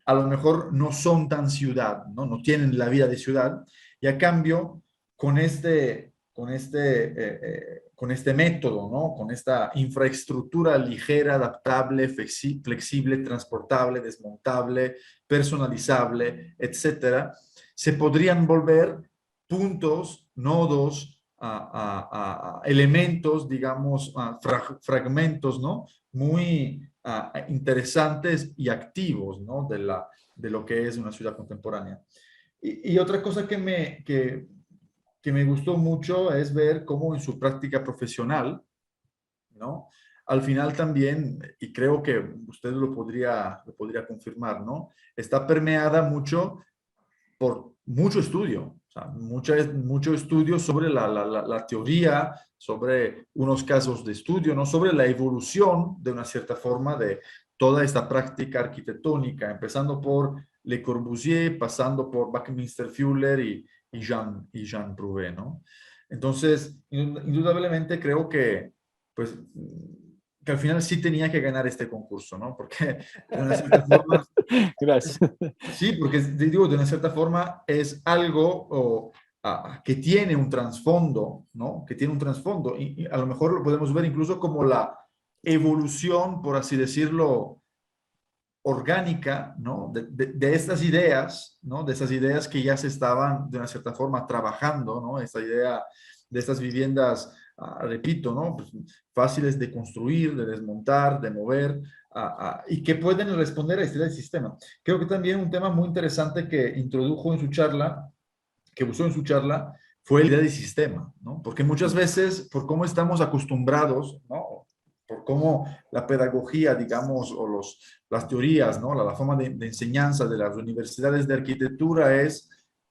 a lo mejor no son tan ciudad, ¿no? No tienen la vida de ciudad, y a cambio, con este método, ¿no? Con esta infraestructura ligera, adaptable, flexible, transportable, desmontable, personalizable, etcétera, se podrían volver puntos, nodos, elementos, digamos, fragmentos, ¿no? Muy interesantes y activos, ¿no? De lo que es una ciudad contemporánea. Y otra cosa que me gustó mucho es ver cómo en su práctica profesional, ¿no? Al final también, y creo que usted lo podría confirmar, ¿no? Está permeada mucho por mucho estudio, o sea, mucho estudio sobre la teoría, sobre unos casos de estudio, ¿no? Sobre la evolución de una cierta forma toda esta práctica arquitectónica, empezando por Le Corbusier, pasando por Buckminster Fuller y Jean Prouvé, ¿no? Entonces, indudablemente creo que, pues, que al final sí tenía que ganar este concurso, ¿no? Porque de una cierta forma, Gracias. sí, porque digo, de una cierta forma es algo que tiene un trasfondo, ¿no? Que tiene un trasfondo y a lo mejor lo podemos ver incluso como la evolución, por así decirlo, orgánica, ¿no? De estas ideas, ¿no? De esas ideas que ya se estaban de una cierta forma trabajando, ¿no? Esta idea de estas viviendas, repito, ¿no? Pues, fáciles de construir, de desmontar, de mover, y que pueden responder a este del sistema. Creo que también un tema muy interesante que introdujo en su charla, que usó en su charla, fue la idea de sistema, ¿no? Porque muchas veces, por cómo estamos acostumbrados, ¿no? Por cómo la pedagogía, digamos, o las teorías, ¿no? La forma de enseñanza de las universidades de arquitectura es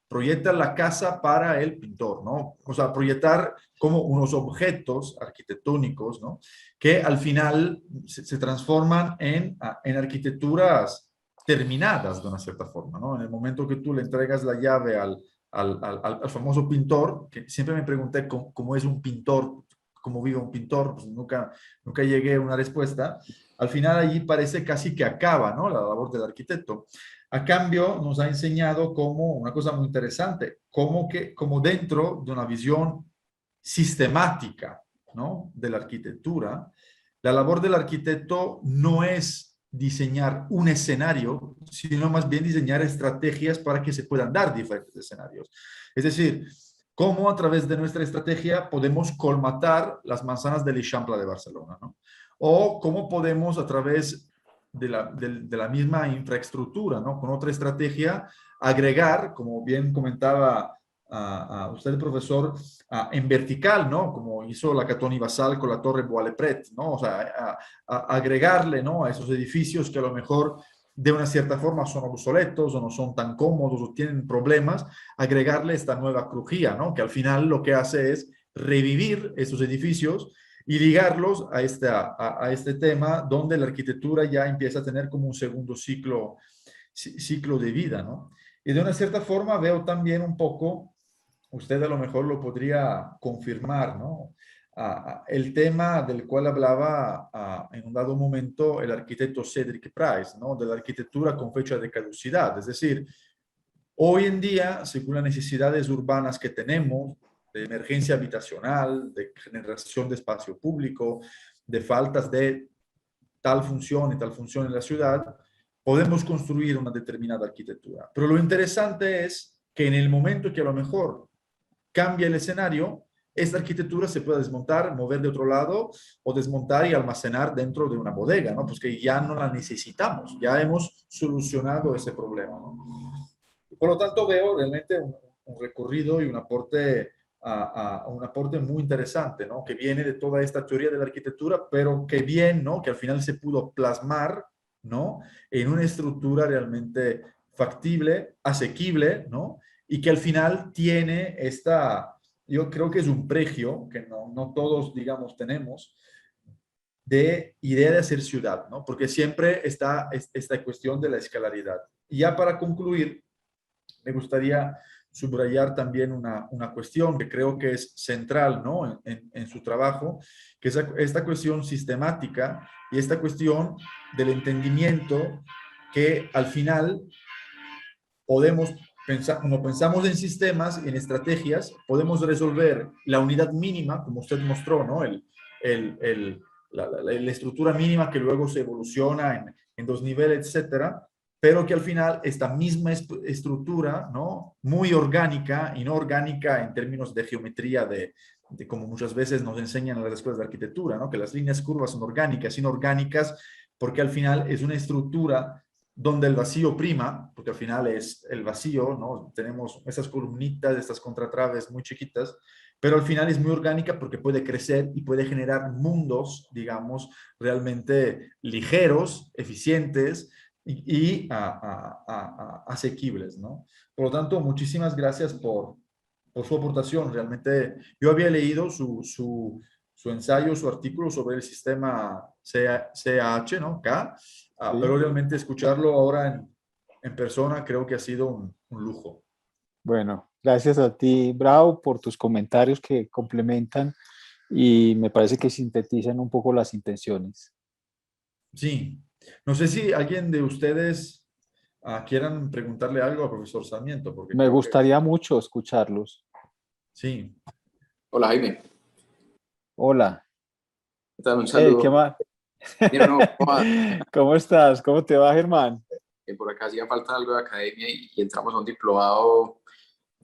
proyectar la casa para el pintor, ¿no? O sea, proyectar como unos objetos arquitectónicos, ¿no? Que al final se transforman en arquitecturas terminadas de una cierta forma, ¿no? En el momento que tú le entregas la llave al famoso pintor, que siempre me pregunté cómo es un pintor, cómo vive un pintor, pues nunca llegué a una respuesta. Al final allí parece casi que acaba, ¿no? La labor del arquitecto. A cambio, nos ha enseñado como una cosa muy interesante, como dentro de una visión sistemática, ¿no? De la arquitectura, la labor del arquitecto no es diseñar un escenario, sino más bien diseñar estrategias para que se puedan dar diferentes escenarios. Es decir, cómo a través de nuestra estrategia podemos colmatar las manzanas del Eixample de Barcelona, ¿no? O cómo podemos a través de la misma infraestructura, ¿no? Con otra estrategia, agregar, como bien comentaba a usted, profesor, en vertical, ¿no? Como hizo la Catoni Basal con la Torre Bois-le-Pret, ¿no? O sea, agregarle, ¿no? A esos edificios que a lo mejor de una cierta forma son obsoletos o no son tan cómodos o tienen problemas, agregarle esta nueva crujía, ¿no? Que al final lo que hace es revivir esos edificios y ligarlos a este tema donde la arquitectura ya empieza a tener como un segundo ciclo de vida, ¿no? Y de una cierta forma veo también un poco, usted a lo mejor lo podría confirmar, ¿no? El tema del cual hablaba en un dado momento el arquitecto Cedric Price, ¿no? De la arquitectura con fecha de caducidad. Es decir, hoy en día, según las necesidades urbanas que tenemos, de emergencia habitacional, de generación de espacio público, de faltas de tal función y tal función en la ciudad, podemos construir una determinada arquitectura. Pero lo interesante es que en el momento que a lo mejor cambia el escenario, esta arquitectura se puede desmontar, mover de otro lado o desmontar y almacenar dentro de una bodega, ¿no? Pues que ya no la necesitamos, ya hemos solucionado ese problema, ¿no? Por lo tanto, veo realmente un recorrido y un aporte muy interesante, ¿no? Que viene de toda esta teoría de la arquitectura, pero que bien, ¿no? Que al final se pudo plasmar, ¿no? En una estructura realmente factible, asequible, ¿no? Y que al final tiene yo creo que es un pregio que no todos, digamos, tenemos, de idea de hacer ciudad, ¿no? Porque siempre está esta cuestión de la escalaridad. Y ya para concluir, me gustaría subrayar también una cuestión que creo que es central, ¿no? En su trabajo, que es esta cuestión sistemática y esta cuestión del entendimiento que al final podemos pensar, como pensamos en sistemas, en estrategias, podemos resolver la unidad mínima, como usted mostró, ¿no? El, el, la estructura mínima que luego se evoluciona en dos niveles, etcétera, pero que al final esta misma estructura, ¿no? Muy orgánica y no orgánica en términos de geometría, de como muchas veces nos enseñan en las escuelas de arquitectura, ¿no? Que las líneas curvas son orgánicas, inorgánicas, porque al final es una estructura donde el vacío prima, porque al final es el vacío, ¿no? Tenemos esas columnitas, estas contratraves muy chiquitas, pero al final es muy orgánica porque puede crecer y puede generar mundos, digamos, realmente ligeros, eficientes y asequibles, ¿no? Por lo tanto, muchísimas gracias por su aportación. Realmente yo había leído su ensayo, su artículo sobre el sistema CAH, ¿no? K, Pero Sí. realmente escucharlo ahora en persona creo que ha sido un lujo. Bueno, gracias a ti, Bravo, por tus comentarios que complementan y me parece que sintetizan un poco las intenciones. Sí, no sé si alguien de ustedes quieran preguntarle algo al profesor Sarmiento, porque Me creo que gustaría mucho escucharlos. sí. Hola Jaime, Hola. ¿qué tal? Un Hey, ¿qué saludo. más? Bien o no, ¿cómo va? ¿Cómo estás? ¿Cómo te va, Germán? Por acá hacía falta algo de academia y entramos a un diplomado,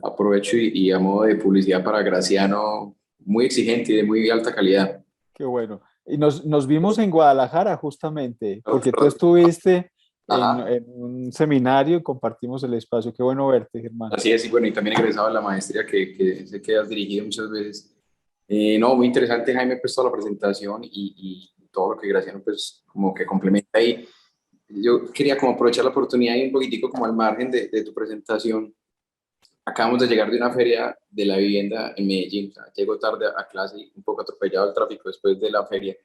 aprovecho y a modo de publicidad para Graciano, muy exigente y de muy alta calidad. Qué bueno. Y nos vimos en Guadalajara justamente, porque tú estuviste Ajá, en un seminario y compartimos el espacio. Qué bueno verte, Germán. así es, y bueno, y también egresado de la maestría que sé que has dirigido muchas veces. No, muy interesante Jaime, pues toda la presentación y todo lo que Graciano pues como que complementa ahí. Yo quería como aprovechar la oportunidad y un poquitico como al margen de tu presentación. Acabamos de llegar de una feria de la vivienda en Medellín. O sea, llego tarde a clase y un poco atropellado el tráfico después de la feria.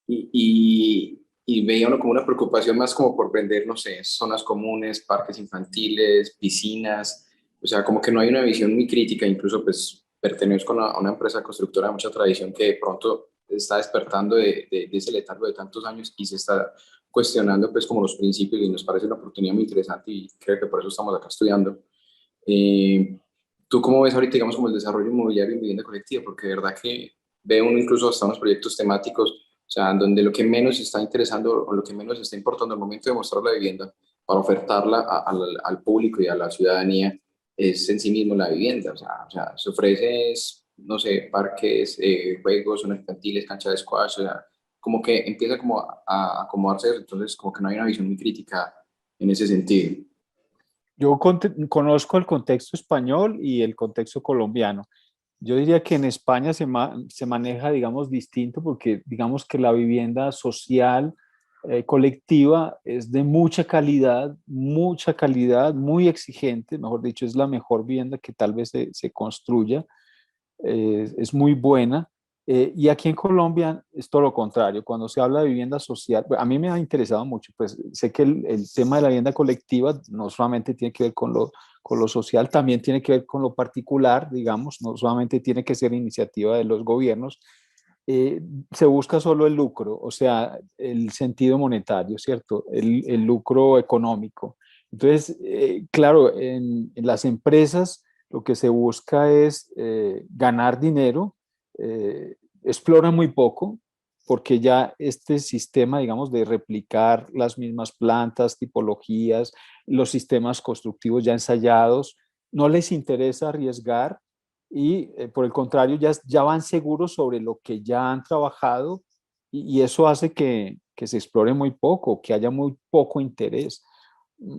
Y veía uno como una preocupación más como por vender, no sé, zonas comunes, parques infantiles, piscinas. O sea, como que no hay una visión muy crítica. Incluso pues pertenezco a una empresa constructora de mucha tradición que de pronto está despertando de ese letargo de tantos años y se está cuestionando pues como los principios y nos parece una oportunidad muy interesante y creo que por eso estamos acá estudiando. ¿Tú cómo ves ahorita, digamos, como el desarrollo inmobiliario en vivienda colectiva? Porque de verdad que ve uno incluso hasta unos proyectos temáticos, o sea, en donde lo que menos está interesando o lo que menos está importando al momento de mostrar la vivienda para ofertarla al público y a la ciudadanía es en sí mismo la vivienda. O sea se ofrece, no sé, parques, juegos, zonas infantiles, cancha de squash, o sea, como que empieza como a acomodarse eso, entonces como que no hay una visión muy crítica en ese sentido. Yo conozco el contexto español y el contexto colombiano. Yo diría que en España se maneja, digamos, distinto porque digamos que la vivienda social colectiva es de mucha calidad, muy exigente, mejor dicho, es la mejor vivienda que tal vez se construya, es muy buena. Y aquí en Colombia es todo lo contrario. Cuando se habla de vivienda social, a mí me ha interesado mucho, pues sé que el tema de la vivienda colectiva no solamente tiene que ver con lo social, también tiene que ver con lo particular, digamos, no solamente tiene que ser iniciativa de los gobiernos. Se busca solo el lucro, o sea, el sentido monetario, ¿cierto? El lucro económico. Entonces, claro, en las empresas lo que se busca es ganar dinero, explora muy poco, porque ya este sistema, digamos, de replicar las mismas plantas, tipologías, los sistemas constructivos ya ensayados, no les interesa arriesgar y por el contrario ya van seguros sobre lo que ya han trabajado y eso hace que se explore muy poco, que haya muy poco interés.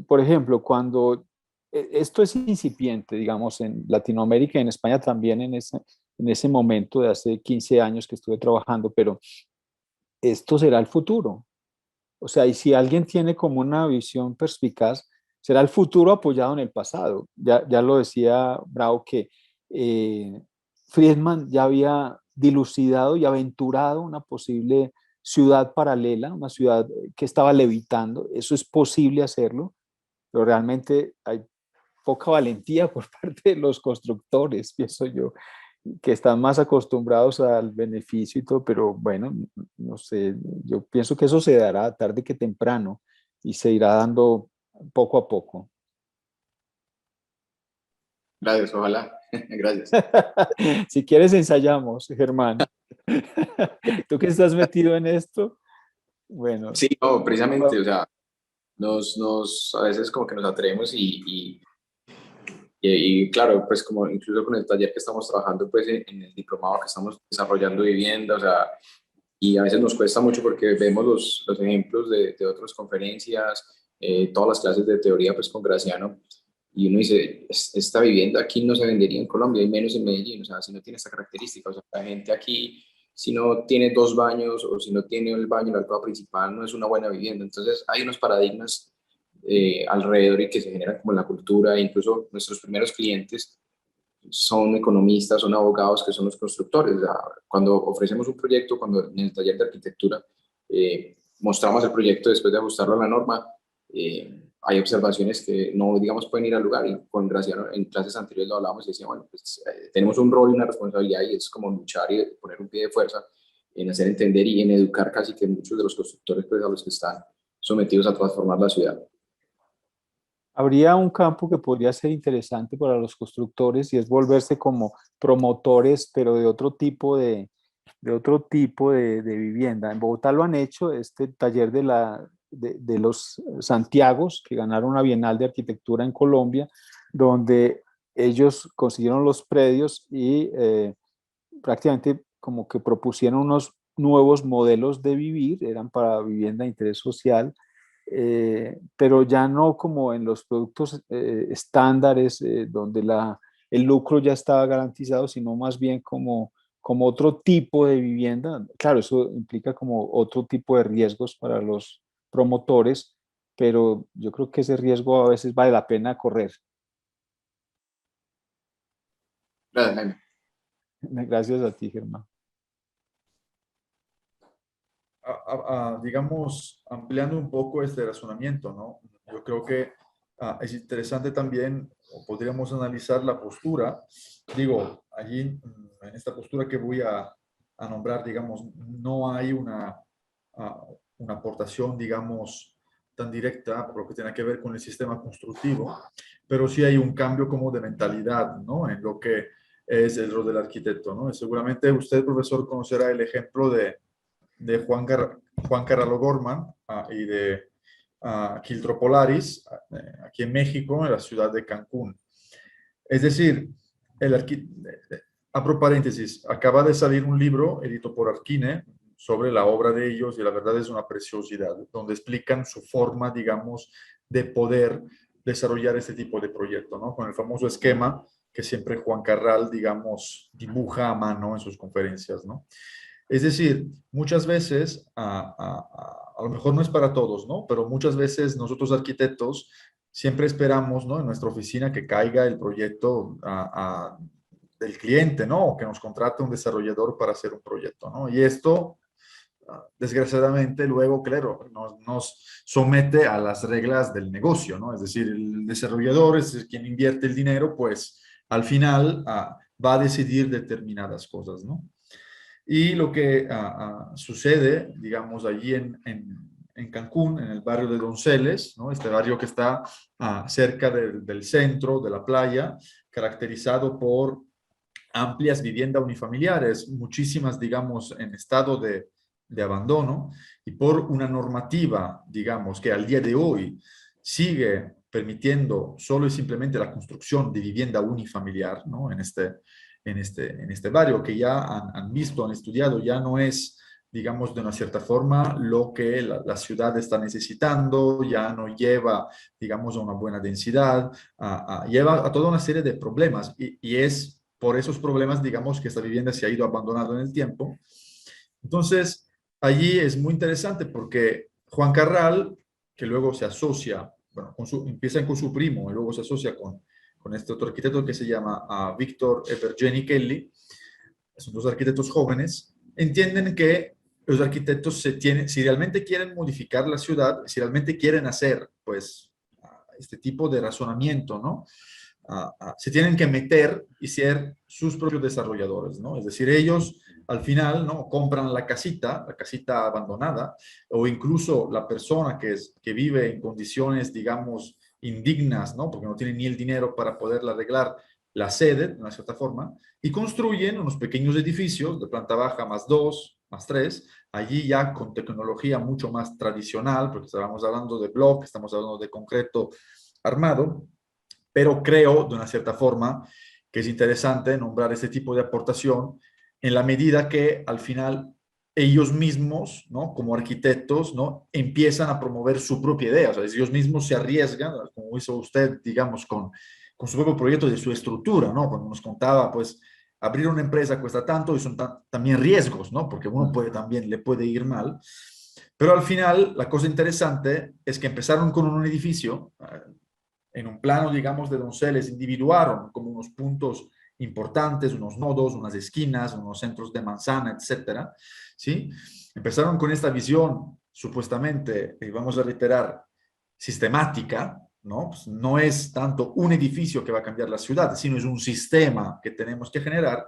Por ejemplo, cuando esto es incipiente, digamos, en Latinoamérica y en España también en ese momento de hace 15 años que estuve trabajando, pero esto será el futuro. O sea, y si alguien tiene como una visión perspicaz, será el futuro apoyado en el pasado. Ya lo decía Brau que eh, Friedman ya había dilucidado y aventurado una posible ciudad paralela, una ciudad que estaba levitando. Eso es posible hacerlo, pero realmente hay poca valentía por parte de los constructores, pienso yo, que están más acostumbrados al beneficio y todo, pero bueno, no sé, yo pienso que eso se dará tarde que temprano y se irá dando poco a poco. Gracias, ojalá. Gracias. Si quieres ensayamos, Germán. Tú que estás metido en esto, bueno, Sí, no, precisamente, va- o sea, a veces como que nos atrevemos y claro, pues como incluso con el taller que estamos trabajando, pues en el diplomado que estamos desarrollando vivienda, o sea, y a veces nos cuesta mucho porque vemos los ejemplos de otras conferencias, todas las clases de teoría, pues con Graciano, y uno dice, esta vivienda aquí no se vendería en Colombia y menos en Medellín, o sea, si no tiene esta característica, o sea, la gente aquí, si no tiene dos baños o si no tiene el baño en la alcoba principal, no es una buena vivienda. Entonces, hay unos paradigmas alrededor y que se generan como en la cultura, e incluso nuestros primeros clientes son economistas, son abogados que son los constructores. O sea, cuando ofrecemos un proyecto, cuando en el taller de arquitectura, eh, mostramos el proyecto después de ajustarlo a la norma, hay observaciones que no, digamos, pueden ir al lugar, y con Graciano en clases anteriores lo hablábamos y decíamos, bueno, pues tenemos un rol y una responsabilidad, y es como luchar y poner un pie de fuerza en hacer entender y en educar casi que muchos de los constructores, pues, a los que están sometidos a transformar la ciudad. Habría un campo que podría ser interesante para los constructores y es volverse como promotores, pero de otro tipo de vivienda. En Bogotá lo han hecho, este taller de los Santiagos, que ganaron una Bienal de Arquitectura en Colombia, donde ellos consiguieron los predios y prácticamente como que propusieron unos nuevos modelos de vivir, eran para vivienda de interés social, pero ya no como en los productos estándares donde el lucro ya estaba garantizado, sino más bien como otro tipo de vivienda. Claro, eso implica como otro tipo de riesgos para los promotores, pero yo creo que ese riesgo a veces vale la pena correr. Gracias, Jaime. Gracias a ti, Germán. Digamos, ampliando un poco este razonamiento, ¿no? Yo creo que es interesante también, o podríamos analizar la postura. Digo, allí, en esta postura que voy a nombrar, digamos, no hay una aportación, digamos, tan directa por lo que tiene que ver con el sistema constructivo, pero sí hay un cambio como de mentalidad, ¿no? En lo que es el rol del arquitecto, ¿no? Y seguramente usted, profesor, conocerá el ejemplo de Juan Carlos Gorman y de Quiltro Polaris, aquí en México, en la ciudad de Cancún. Es decir, abro paréntesis, acaba de salir un libro editado por Arquine sobre la obra de ellos y la verdad es una preciosidad, donde explican su forma, digamos, de poder desarrollar este tipo de proyecto, ¿no? Con el famoso esquema que siempre Juan Carral, digamos, dibuja a mano en sus conferencias, ¿no? Es decir, muchas veces, a lo mejor no es para todos, ¿no? Pero muchas veces nosotros arquitectos siempre esperamos, ¿no? En nuestra oficina que caiga el proyecto del cliente, ¿no? O que nos contrate un desarrollador para hacer un proyecto, ¿no? Y esto, desgraciadamente, luego, claro, nos somete a las reglas del negocio, ¿no? Es decir, el desarrollador es quien invierte el dinero, pues al final va a decidir determinadas cosas, ¿no? Y lo que sucede, digamos, allí en Cancún, en el barrio de Donceles, ¿no? Este barrio que está cerca del centro, de la playa, caracterizado por amplias viviendas unifamiliares, muchísimas, digamos, en estado de abandono, y por una normativa, digamos, que al día de hoy sigue permitiendo solo y simplemente la construcción de vivienda unifamiliar, ¿no? En este barrio, que ya han visto, han estudiado, ya no es, digamos, de una cierta forma lo que la ciudad está necesitando, ya no lleva, digamos, a una buena densidad, lleva a toda una serie de problemas y es por esos problemas, digamos, que esta vivienda se ha ido abandonando en el tiempo. Entonces, allí es muy interesante porque Juan Carral, que luego se asocia, bueno, empieza con su primo y luego se asocia con este otro arquitecto que se llama Víctor Evergeni Kelly, son dos arquitectos jóvenes, entienden que los arquitectos si realmente quieren modificar la ciudad, si realmente quieren hacer, pues, este tipo de razonamiento, ¿no? Se tienen que meter y ser sus propios desarrolladores, ¿no? Es decir, ellos al final, ¿no? Compran la casita abandonada, o incluso la persona que vive en condiciones, digamos, indignas, ¿no? Porque no tiene ni el dinero para poderla arreglar, la sede, de una cierta forma, y construyen unos pequeños edificios de planta baja más 2, más 3, allí ya con tecnología mucho más tradicional, porque estamos hablando de bloque, estamos hablando de concreto armado, pero creo de una cierta forma que es interesante nombrar este tipo de aportación en la medida que al final ellos mismos, ¿no? Como arquitectos, ¿no? Empiezan a promover su propia idea, o sea, ellos mismos se arriesgan, como hizo usted, digamos, con su propio proyecto de su estructura, ¿no? Cuando nos contaba, pues, abrir una empresa cuesta tanto y son también riesgos, ¿no? Porque uno le puede ir mal. Pero al final, la cosa interesante es que empezaron con un edificio, en un plano, digamos, de Donceles, individuaron como unos puntos importantes, unos nodos, unas esquinas, unos centros de manzana, etcétera, ¿sí? Empezaron con esta visión supuestamente, vamos a reiterar, sistemática, ¿no? Pues no es tanto un edificio que va a cambiar la ciudad, sino es un sistema que tenemos que generar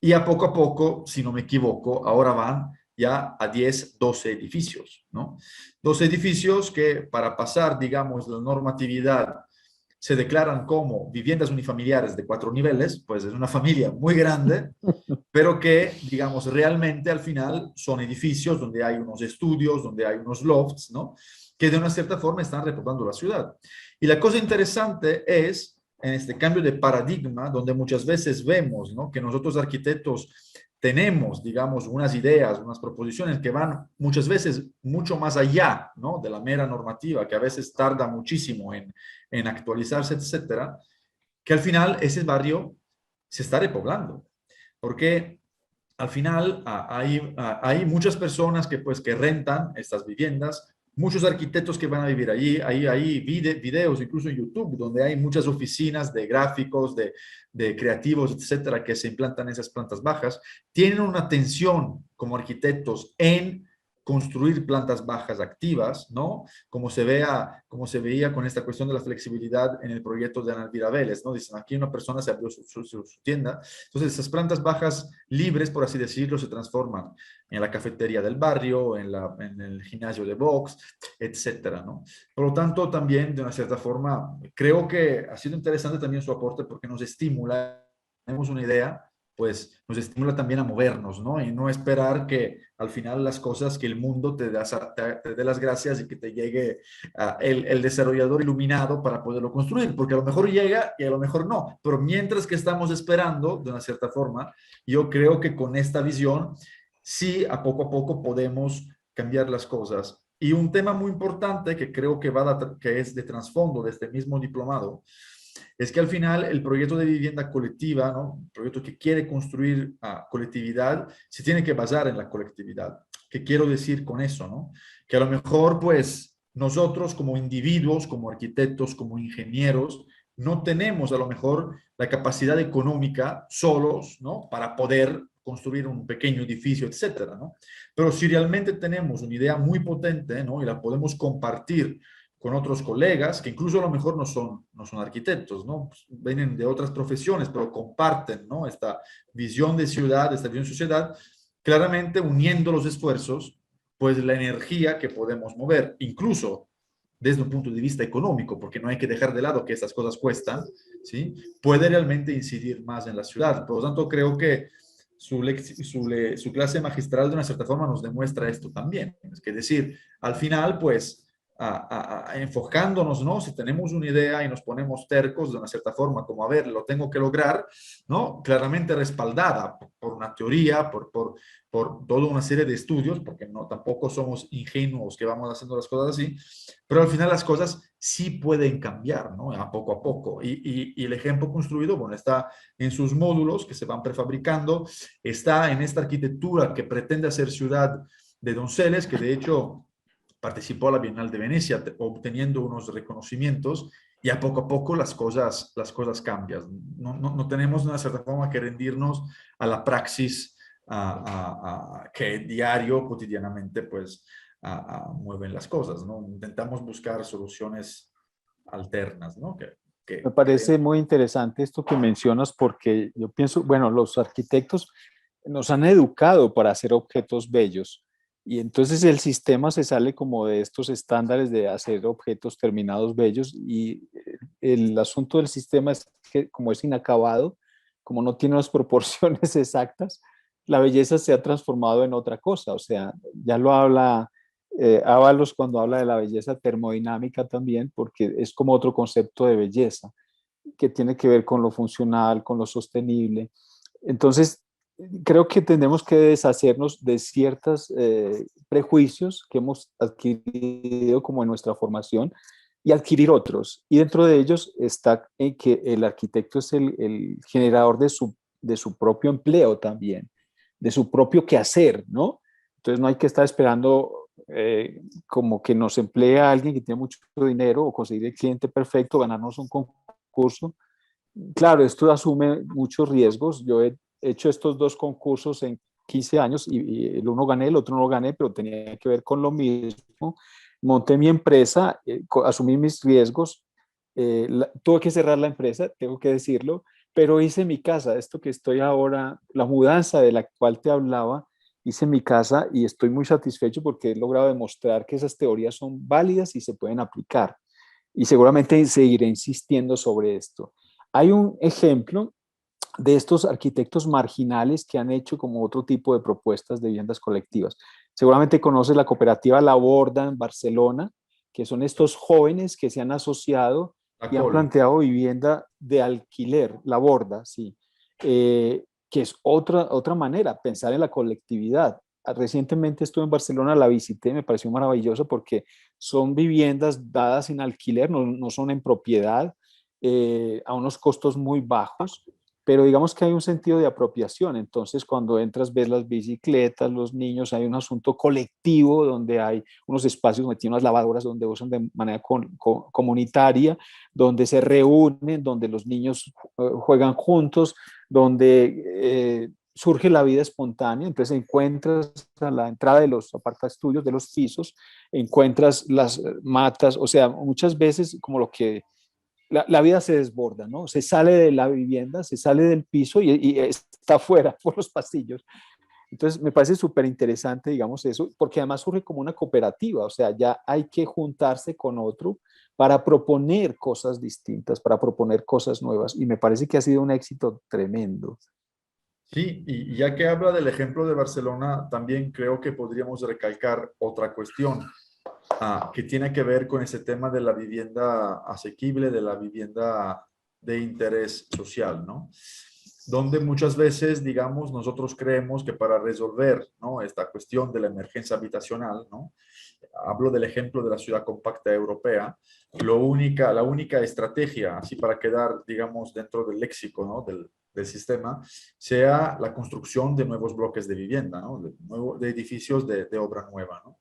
y a poco, si no me equivoco, ahora van ya a 10, 12 edificios, ¿no? 12 edificios que para pasar, digamos, la normatividad se declaran como viviendas unifamiliares de 4 niveles, pues es una familia muy grande, pero que, digamos, realmente al final son edificios donde hay unos estudios, donde hay unos lofts, ¿no? Que de una cierta forma están repoblando la ciudad. Y la cosa interesante es, en este cambio de paradigma, donde muchas veces vemos, ¿no?, que nosotros arquitectos tenemos, digamos, unas ideas, unas proposiciones que van muchas veces mucho más allá, ¿no?, de la mera normativa, que a veces tarda muchísimo en actualizarse, etcétera, que al final ese barrio se está repoblando. Porque al final hay muchas personas que, pues, que rentan estas viviendas, muchos arquitectos que van a vivir allí, hay videos incluso en YouTube donde hay muchas oficinas de gráficos, de creativos, etcétera, que se implantan en esas plantas bajas, tienen una atención como arquitectos en construir plantas bajas activas, ¿no? Como se veía con esta cuestión de la flexibilidad en el proyecto de Ana Elvira Vélez, ¿no? Dicen, aquí una persona se abrió su tienda. Entonces, esas plantas bajas libres, por así decirlo, se transforman en la cafetería del barrio, en el gimnasio de box, etcétera, ¿no? Por lo tanto, también, de una cierta forma, creo que ha sido interesante también su aporte porque nos estimula, tenemos una idea, pues nos estimula también a movernos, ¿no? Y no esperar que al final las cosas, que el mundo te dé las gracias y que te llegue el desarrollador iluminado para poderlo construir, porque a lo mejor llega y a lo mejor no, pero mientras que estamos esperando, de una cierta forma, yo creo que con esta visión, sí, a poco podemos cambiar las cosas. Y un tema muy importante que creo que es de trasfondo de este mismo diplomado, es que al final el proyecto de vivienda colectiva, ¿no?, el proyecto que quiere construir colectividad, se tiene que basar en la colectividad. ¿Qué quiero decir con eso, no? Que a lo mejor, pues, nosotros como individuos, como arquitectos, como ingenieros, no tenemos a lo mejor la capacidad económica solos, ¿no?, para poder construir un pequeño edificio, etcétera, ¿no? Pero si realmente tenemos una idea muy potente, ¿no?, y la podemos compartir con otros colegas, que incluso a lo mejor no son arquitectos, ¿no? Pues vienen de otras profesiones, pero comparten, ¿no?, esta visión de ciudad, esta visión de sociedad, claramente uniendo los esfuerzos, pues la energía que podemos mover, incluso desde un punto de vista económico, porque no hay que dejar de lado que estas cosas cuestan, ¿sí?, puede realmente incidir más en la ciudad. Por lo tanto, creo que su clase magistral de una cierta forma nos demuestra esto también. Es que decir, al final, pues, enfocándonos, ¿no? Si tenemos una idea y nos ponemos tercos de una cierta forma, como, a ver, lo tengo que lograr, ¿no? Claramente respaldada por una teoría, por toda una serie de estudios, porque no, tampoco somos ingenuos que vamos haciendo las cosas así, pero al final las cosas sí pueden cambiar, ¿no? A poco. Y el ejemplo construido, bueno, está en sus módulos que se van prefabricando, está en esta arquitectura que pretende hacer ciudad de Donceles, que de hecho participó a la Bienal de Venecia, obteniendo unos reconocimientos, y a poco las cosas cambian. No tenemos de una cierta forma que rendirnos a la praxis que diario, cotidianamente, pues, mueven las cosas, ¿no? Intentamos buscar soluciones alternas, ¿no? Me parece muy interesante esto que mencionas porque yo pienso, bueno, los arquitectos nos han educado para hacer objetos bellos y entonces el sistema se sale como de estos estándares de hacer objetos terminados bellos y el asunto del sistema es que como es inacabado, como no tiene las proporciones exactas, la belleza se ha transformado en otra cosa, o sea, ya lo habla Ábalos cuando habla de la belleza termodinámica también, porque es como otro concepto de belleza que tiene que ver con lo funcional, con lo sostenible. Entonces, creo que tenemos que deshacernos de ciertos prejuicios que hemos adquirido como en nuestra formación y adquirir otros. Y dentro de ellos está en que el arquitecto es el generador de su propio empleo también, de su propio quehacer, ¿no? Entonces no hay que estar esperando como que nos emplee a alguien que tiene mucho dinero o conseguir el cliente perfecto, ganarnos un concurso. Claro, esto asume muchos riesgos. Yo he hecho estos dos concursos 15 años y el uno gané, el otro no lo gané, pero tenía que ver con lo mismo. Monté mi empresa, asumí mis riesgos, tuve que cerrar la empresa, tengo que decirlo, pero hice mi casa, esto que estoy ahora, la mudanza de la cual te hablaba, hice mi casa y estoy muy satisfecho porque he logrado demostrar que esas teorías son válidas y se pueden aplicar. Y seguramente seguiré insistiendo sobre esto. Hay un ejemplo de estos arquitectos marginales que han hecho como otro tipo de propuestas de viviendas colectivas. Seguramente conoces la cooperativa La Borda en Barcelona, que son estos jóvenes que se han asociado La y han Col. planteado vivienda de alquiler, La Borda, sí, que es otra manera, pensar en la colectividad. Recientemente estuve en Barcelona, la visité, me pareció maravilloso porque son viviendas dadas en alquiler, no son en propiedad, a unos costos muy bajos, pero digamos que hay un sentido de apropiación. Entonces, cuando entras, ves las bicicletas, los niños, hay un asunto colectivo donde hay unos espacios donde tienen unas lavadoras donde usan de manera comunitaria, donde se reúnen, donde los niños juegan juntos, donde surge la vida espontánea. Entonces, encuentras a la entrada de los apartaestudios, de los pisos, encuentras las matas, o sea, muchas veces como lo que la vida se desborda, ¿no? Se sale de la vivienda, se sale del piso y está afuera por los pasillos. Entonces, me parece súper interesante, digamos, eso, porque además surge como una cooperativa, o sea, ya hay que juntarse con otro para proponer cosas distintas, para proponer cosas nuevas, y me parece que ha sido un éxito tremendo. Sí, y ya que habla del ejemplo de Barcelona, también creo que podríamos recalcar otra cuestión que tiene que ver con ese tema de la vivienda asequible, de la vivienda de interés social, ¿no? Donde muchas veces, digamos, nosotros creemos que para resolver, ¿no?, esta cuestión de la emergencia habitacional, ¿no? Hablo del ejemplo de la ciudad compacta europea, la única estrategia, así para quedar, digamos, dentro del léxico, ¿no?, del sistema, sea la construcción de nuevos bloques de vivienda, ¿no?, de edificios de obra nueva, ¿no?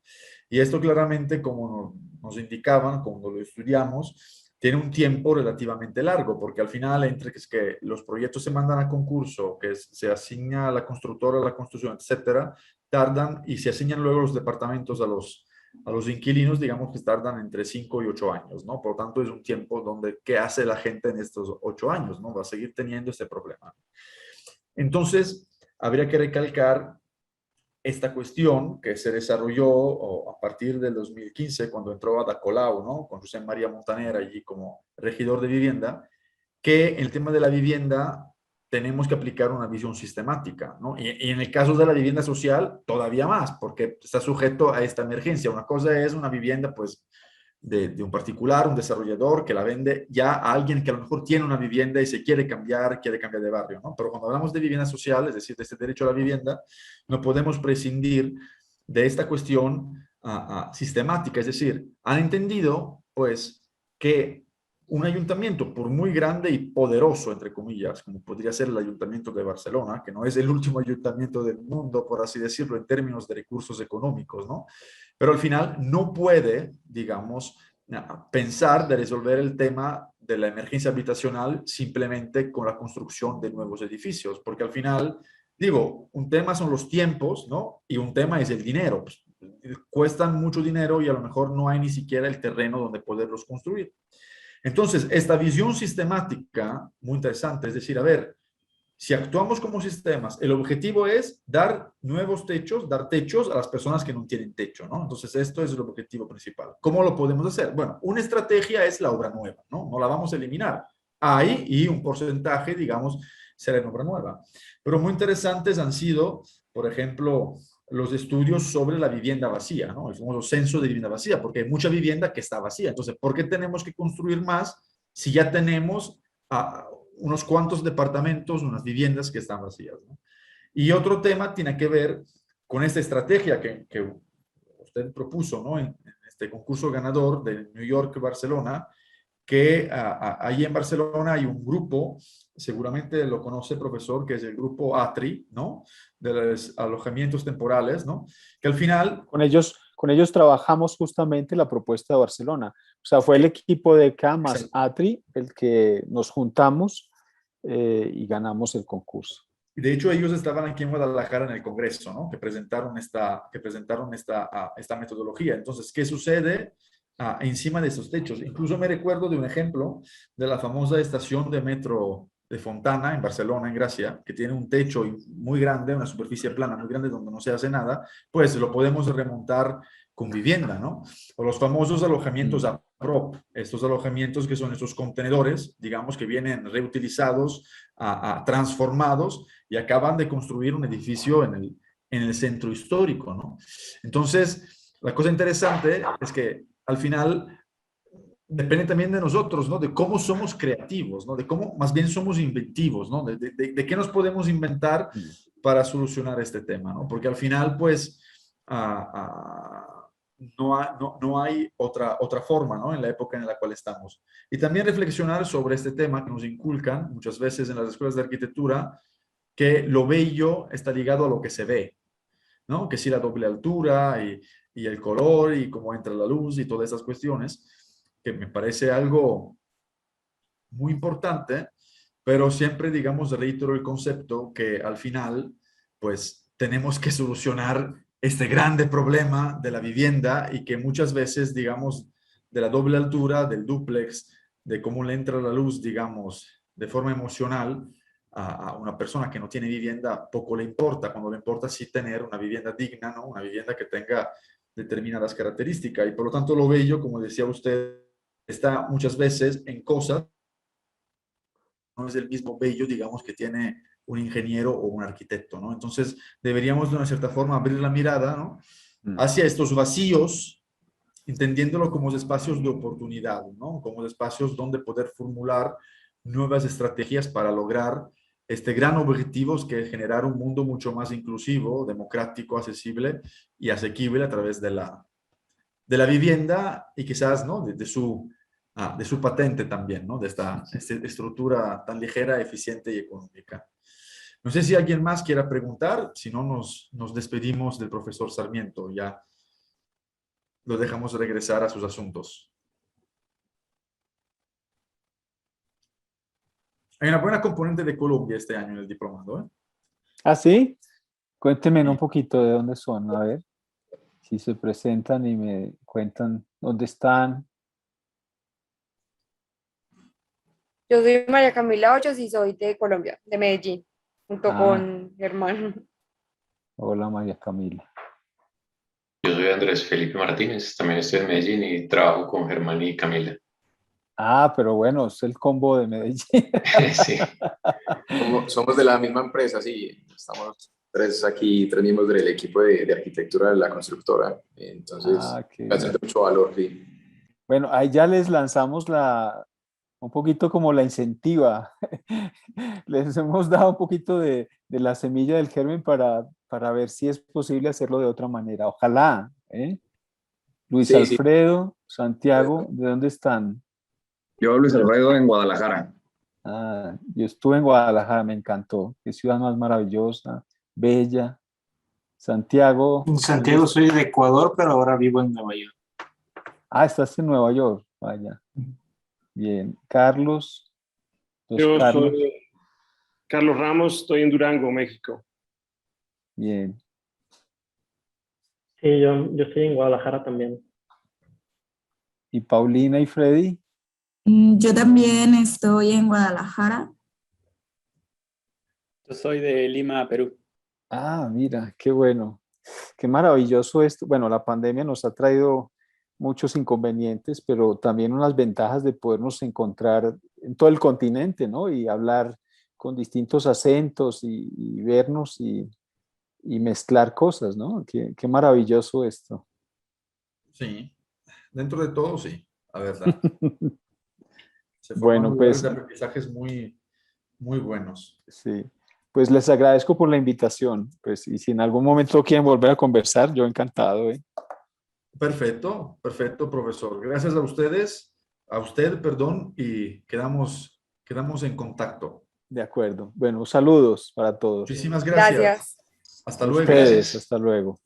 Y esto claramente, como nos indicaban cuando lo estudiamos, tiene un tiempo relativamente largo, porque al final, entre que los proyectos se mandan a concurso, que se asigna a la constructora la construcción, etcétera, tardan y se asignan luego los departamentos a los inquilinos, digamos que tardan entre 5 y 8 años, ¿no? Por lo tanto, es un tiempo donde, ¿qué hace la gente en estos 8 años, ¿no? Va a seguir teniendo este problema. Entonces, habría que recalcar esta cuestión que se desarrolló a partir del 2015, cuando entró Ada Colau, ¿no?, con José María Montaner allí como regidor de vivienda, que el tema de la vivienda tenemos que aplicar una visión sistemática, ¿no? Y en el caso de la vivienda social, todavía más, porque está sujeto a esta emergencia. Una cosa es una vivienda, pues, de un particular, un desarrollador que la vende ya a alguien que a lo mejor tiene una vivienda y se quiere cambiar de barrio, ¿no? Pero cuando hablamos de vivienda social, es decir, de este derecho a la vivienda, no podemos prescindir de esta cuestión sistemática, es decir, han entendido, pues, que un ayuntamiento, por muy grande y poderoso, entre comillas, como podría ser el Ayuntamiento de Barcelona, que no es el último ayuntamiento del mundo, por así decirlo, en términos de recursos económicos, ¿no?, pero al final no puede, digamos, pensar de resolver el tema de la emergencia habitacional simplemente con la construcción de nuevos edificios, porque al final, digo, un tema son los tiempos, ¿no? Y un tema es el dinero. Pues, cuestan mucho dinero y a lo mejor no hay ni siquiera el terreno donde poderlos construir. Entonces, esta visión sistemática, muy interesante, es decir, a ver, si actuamos como sistemas, el objetivo es dar nuevos techos, dar techos a las personas que no tienen techo, ¿no? Entonces, esto es el objetivo principal. ¿Cómo lo podemos hacer? Bueno, una estrategia es la obra nueva, ¿no? No la vamos a eliminar. Hay y un porcentaje, digamos, será en obra nueva. Pero muy interesantes han sido, por ejemplo, los estudios sobre la vivienda vacía, ¿no? El famoso censo de vivienda vacía, porque hay mucha vivienda que está vacía. Entonces, ¿por qué tenemos que construir más si ya tenemos unos cuantos departamentos, unas viviendas que están vacías, ¿no? Y otro tema tiene que ver con esta estrategia que usted propuso, ¿no?, en este concurso ganador de New York-Barcelona, que ahí en Barcelona hay un grupo, seguramente lo conoce, profesor, que es el grupo ATRI, ¿no?, de los alojamientos temporales, ¿no?, que al final... Con ellos trabajamos justamente la propuesta de Barcelona. O sea, fue el equipo de CAMAS Exacto. ATRI el que nos juntamos y ganamos el concurso. Y de hecho, ellos estaban aquí en Guadalajara en el Congreso, ¿no? Que presentaron esta metodología. Entonces, ¿qué sucede encima de esos techos? Incluso me recuerdo de un ejemplo de la famosa estación de metro de Fontana, en Barcelona, en Gracia, que tiene un techo muy grande, una superficie plana muy grande donde no se hace nada, pues lo podemos remontar con vivienda, ¿no? O los famosos alojamientos a prop, estos alojamientos que son estos contenedores, digamos, que vienen reutilizados, transformados y acaban de construir un edificio en el centro histórico, ¿no? Entonces, la cosa interesante es que al final depende también de nosotros, ¿no? De cómo somos creativos, ¿no? De cómo más bien somos inventivos, ¿no? De qué nos podemos inventar para solucionar este tema, ¿no? Porque al final, pues, no hay otra forma, ¿no? En la época en la cual estamos. Y también reflexionar sobre este tema que nos inculcan muchas veces en las escuelas de arquitectura, que lo bello está ligado a lo que se ve, ¿no? Que sí, la doble altura y el color y cómo entra la luz y todas esas cuestiones, que me parece algo muy importante, pero siempre, digamos, reitero el concepto que al final, pues, tenemos que solucionar este grande problema de la vivienda y que muchas veces, digamos, de la doble altura, del dúplex, de cómo le entra la luz, digamos, de forma emocional a una persona que no tiene vivienda, poco le importa. Cuando le importa sí tener una vivienda digna, ¿no? Una vivienda que tenga determinadas características. Y por lo tanto lo bello, como decía usted, está muchas veces en cosas, no es el mismo bello, digamos, que tiene un ingeniero o un arquitecto, ¿no? Entonces, deberíamos de una cierta forma abrir la mirada, ¿no? Hacia estos vacíos, entendiéndolo como espacios de oportunidad, ¿no? Como espacios donde poder formular nuevas estrategias para lograr este gran objetivo que es generar un mundo mucho más inclusivo, democrático, accesible y asequible a través de la vivienda y quizás, ¿no? De su patente también, ¿no? De esta estructura tan ligera, eficiente y económica. No sé si alguien más quiera preguntar, si no nos despedimos del profesor Sarmiento, ya lo dejamos regresar a sus asuntos. Hay una buena componente de Colombia este año en el diplomado, ¿eh? ¿Ah, sí? Cuéntenme Sí. un poquito de dónde son, a ver, si se presentan y me cuentan dónde están. Yo soy María Camila Hoyos y soy de Colombia, de Medellín, junto Ah, con mi hermano. hola María Camila. Yo soy Andrés Felipe Martínez, también estoy en Medellín y trabajo con Germán y Camila. Ah, pero bueno, es el combo de Medellín. Sí, Somos de la misma empresa, sí. Estamos tres miembros del equipo de arquitectura de la constructora. Entonces, Ah, qué me hace bien. mucho valor, sí. Bueno, ahí ya les lanzamos un poquito como la incentiva. Les hemos dado un poquito de la semilla del germen para ver si es posible hacerlo de otra manera. Ojalá, ¿eh? Luis Sí, sí. Alfredo, Santiago, ¿de dónde están? Yo, Luis Alfredo, en Guadalajara. Ah, yo estuve en Guadalajara, me encantó. Qué ciudad más maravillosa, bella. Santiago. En Santiago soy de Ecuador, pero ahora vivo en Nueva York. Ah, estás en Nueva York, vaya. Bien. Carlos. Yo Carlos. soy Carlos Ramos, estoy en Durango, México. Bien. Sí, yo estoy en Guadalajara también. ¿Y Paulina y Freddy? Yo también estoy en Guadalajara. Yo soy de Lima, Perú. Ah, mira, qué bueno. Qué maravilloso esto. Bueno, la pandemia nos ha traído muchos inconvenientes, pero también unas ventajas de podernos encontrar en todo el continente, ¿no? Y hablar con distintos acentos y vernos y mezclar cosas, ¿no? Qué maravilloso esto. Sí, dentro de todo sí, la verdad. Se forman Bueno, lugares pues de aprendizajes muy, muy buenos. sí. Pues les agradezco por la invitación. Pues, y si en algún momento quieren volver a conversar, yo encantado, ¿eh? Perfecto, perfecto, profesor. Gracias a usted, perdón, y quedamos en contacto. De acuerdo. Bueno, saludos para todos. Muchísimas gracias. Gracias. Hasta A luego. ustedes, hasta luego.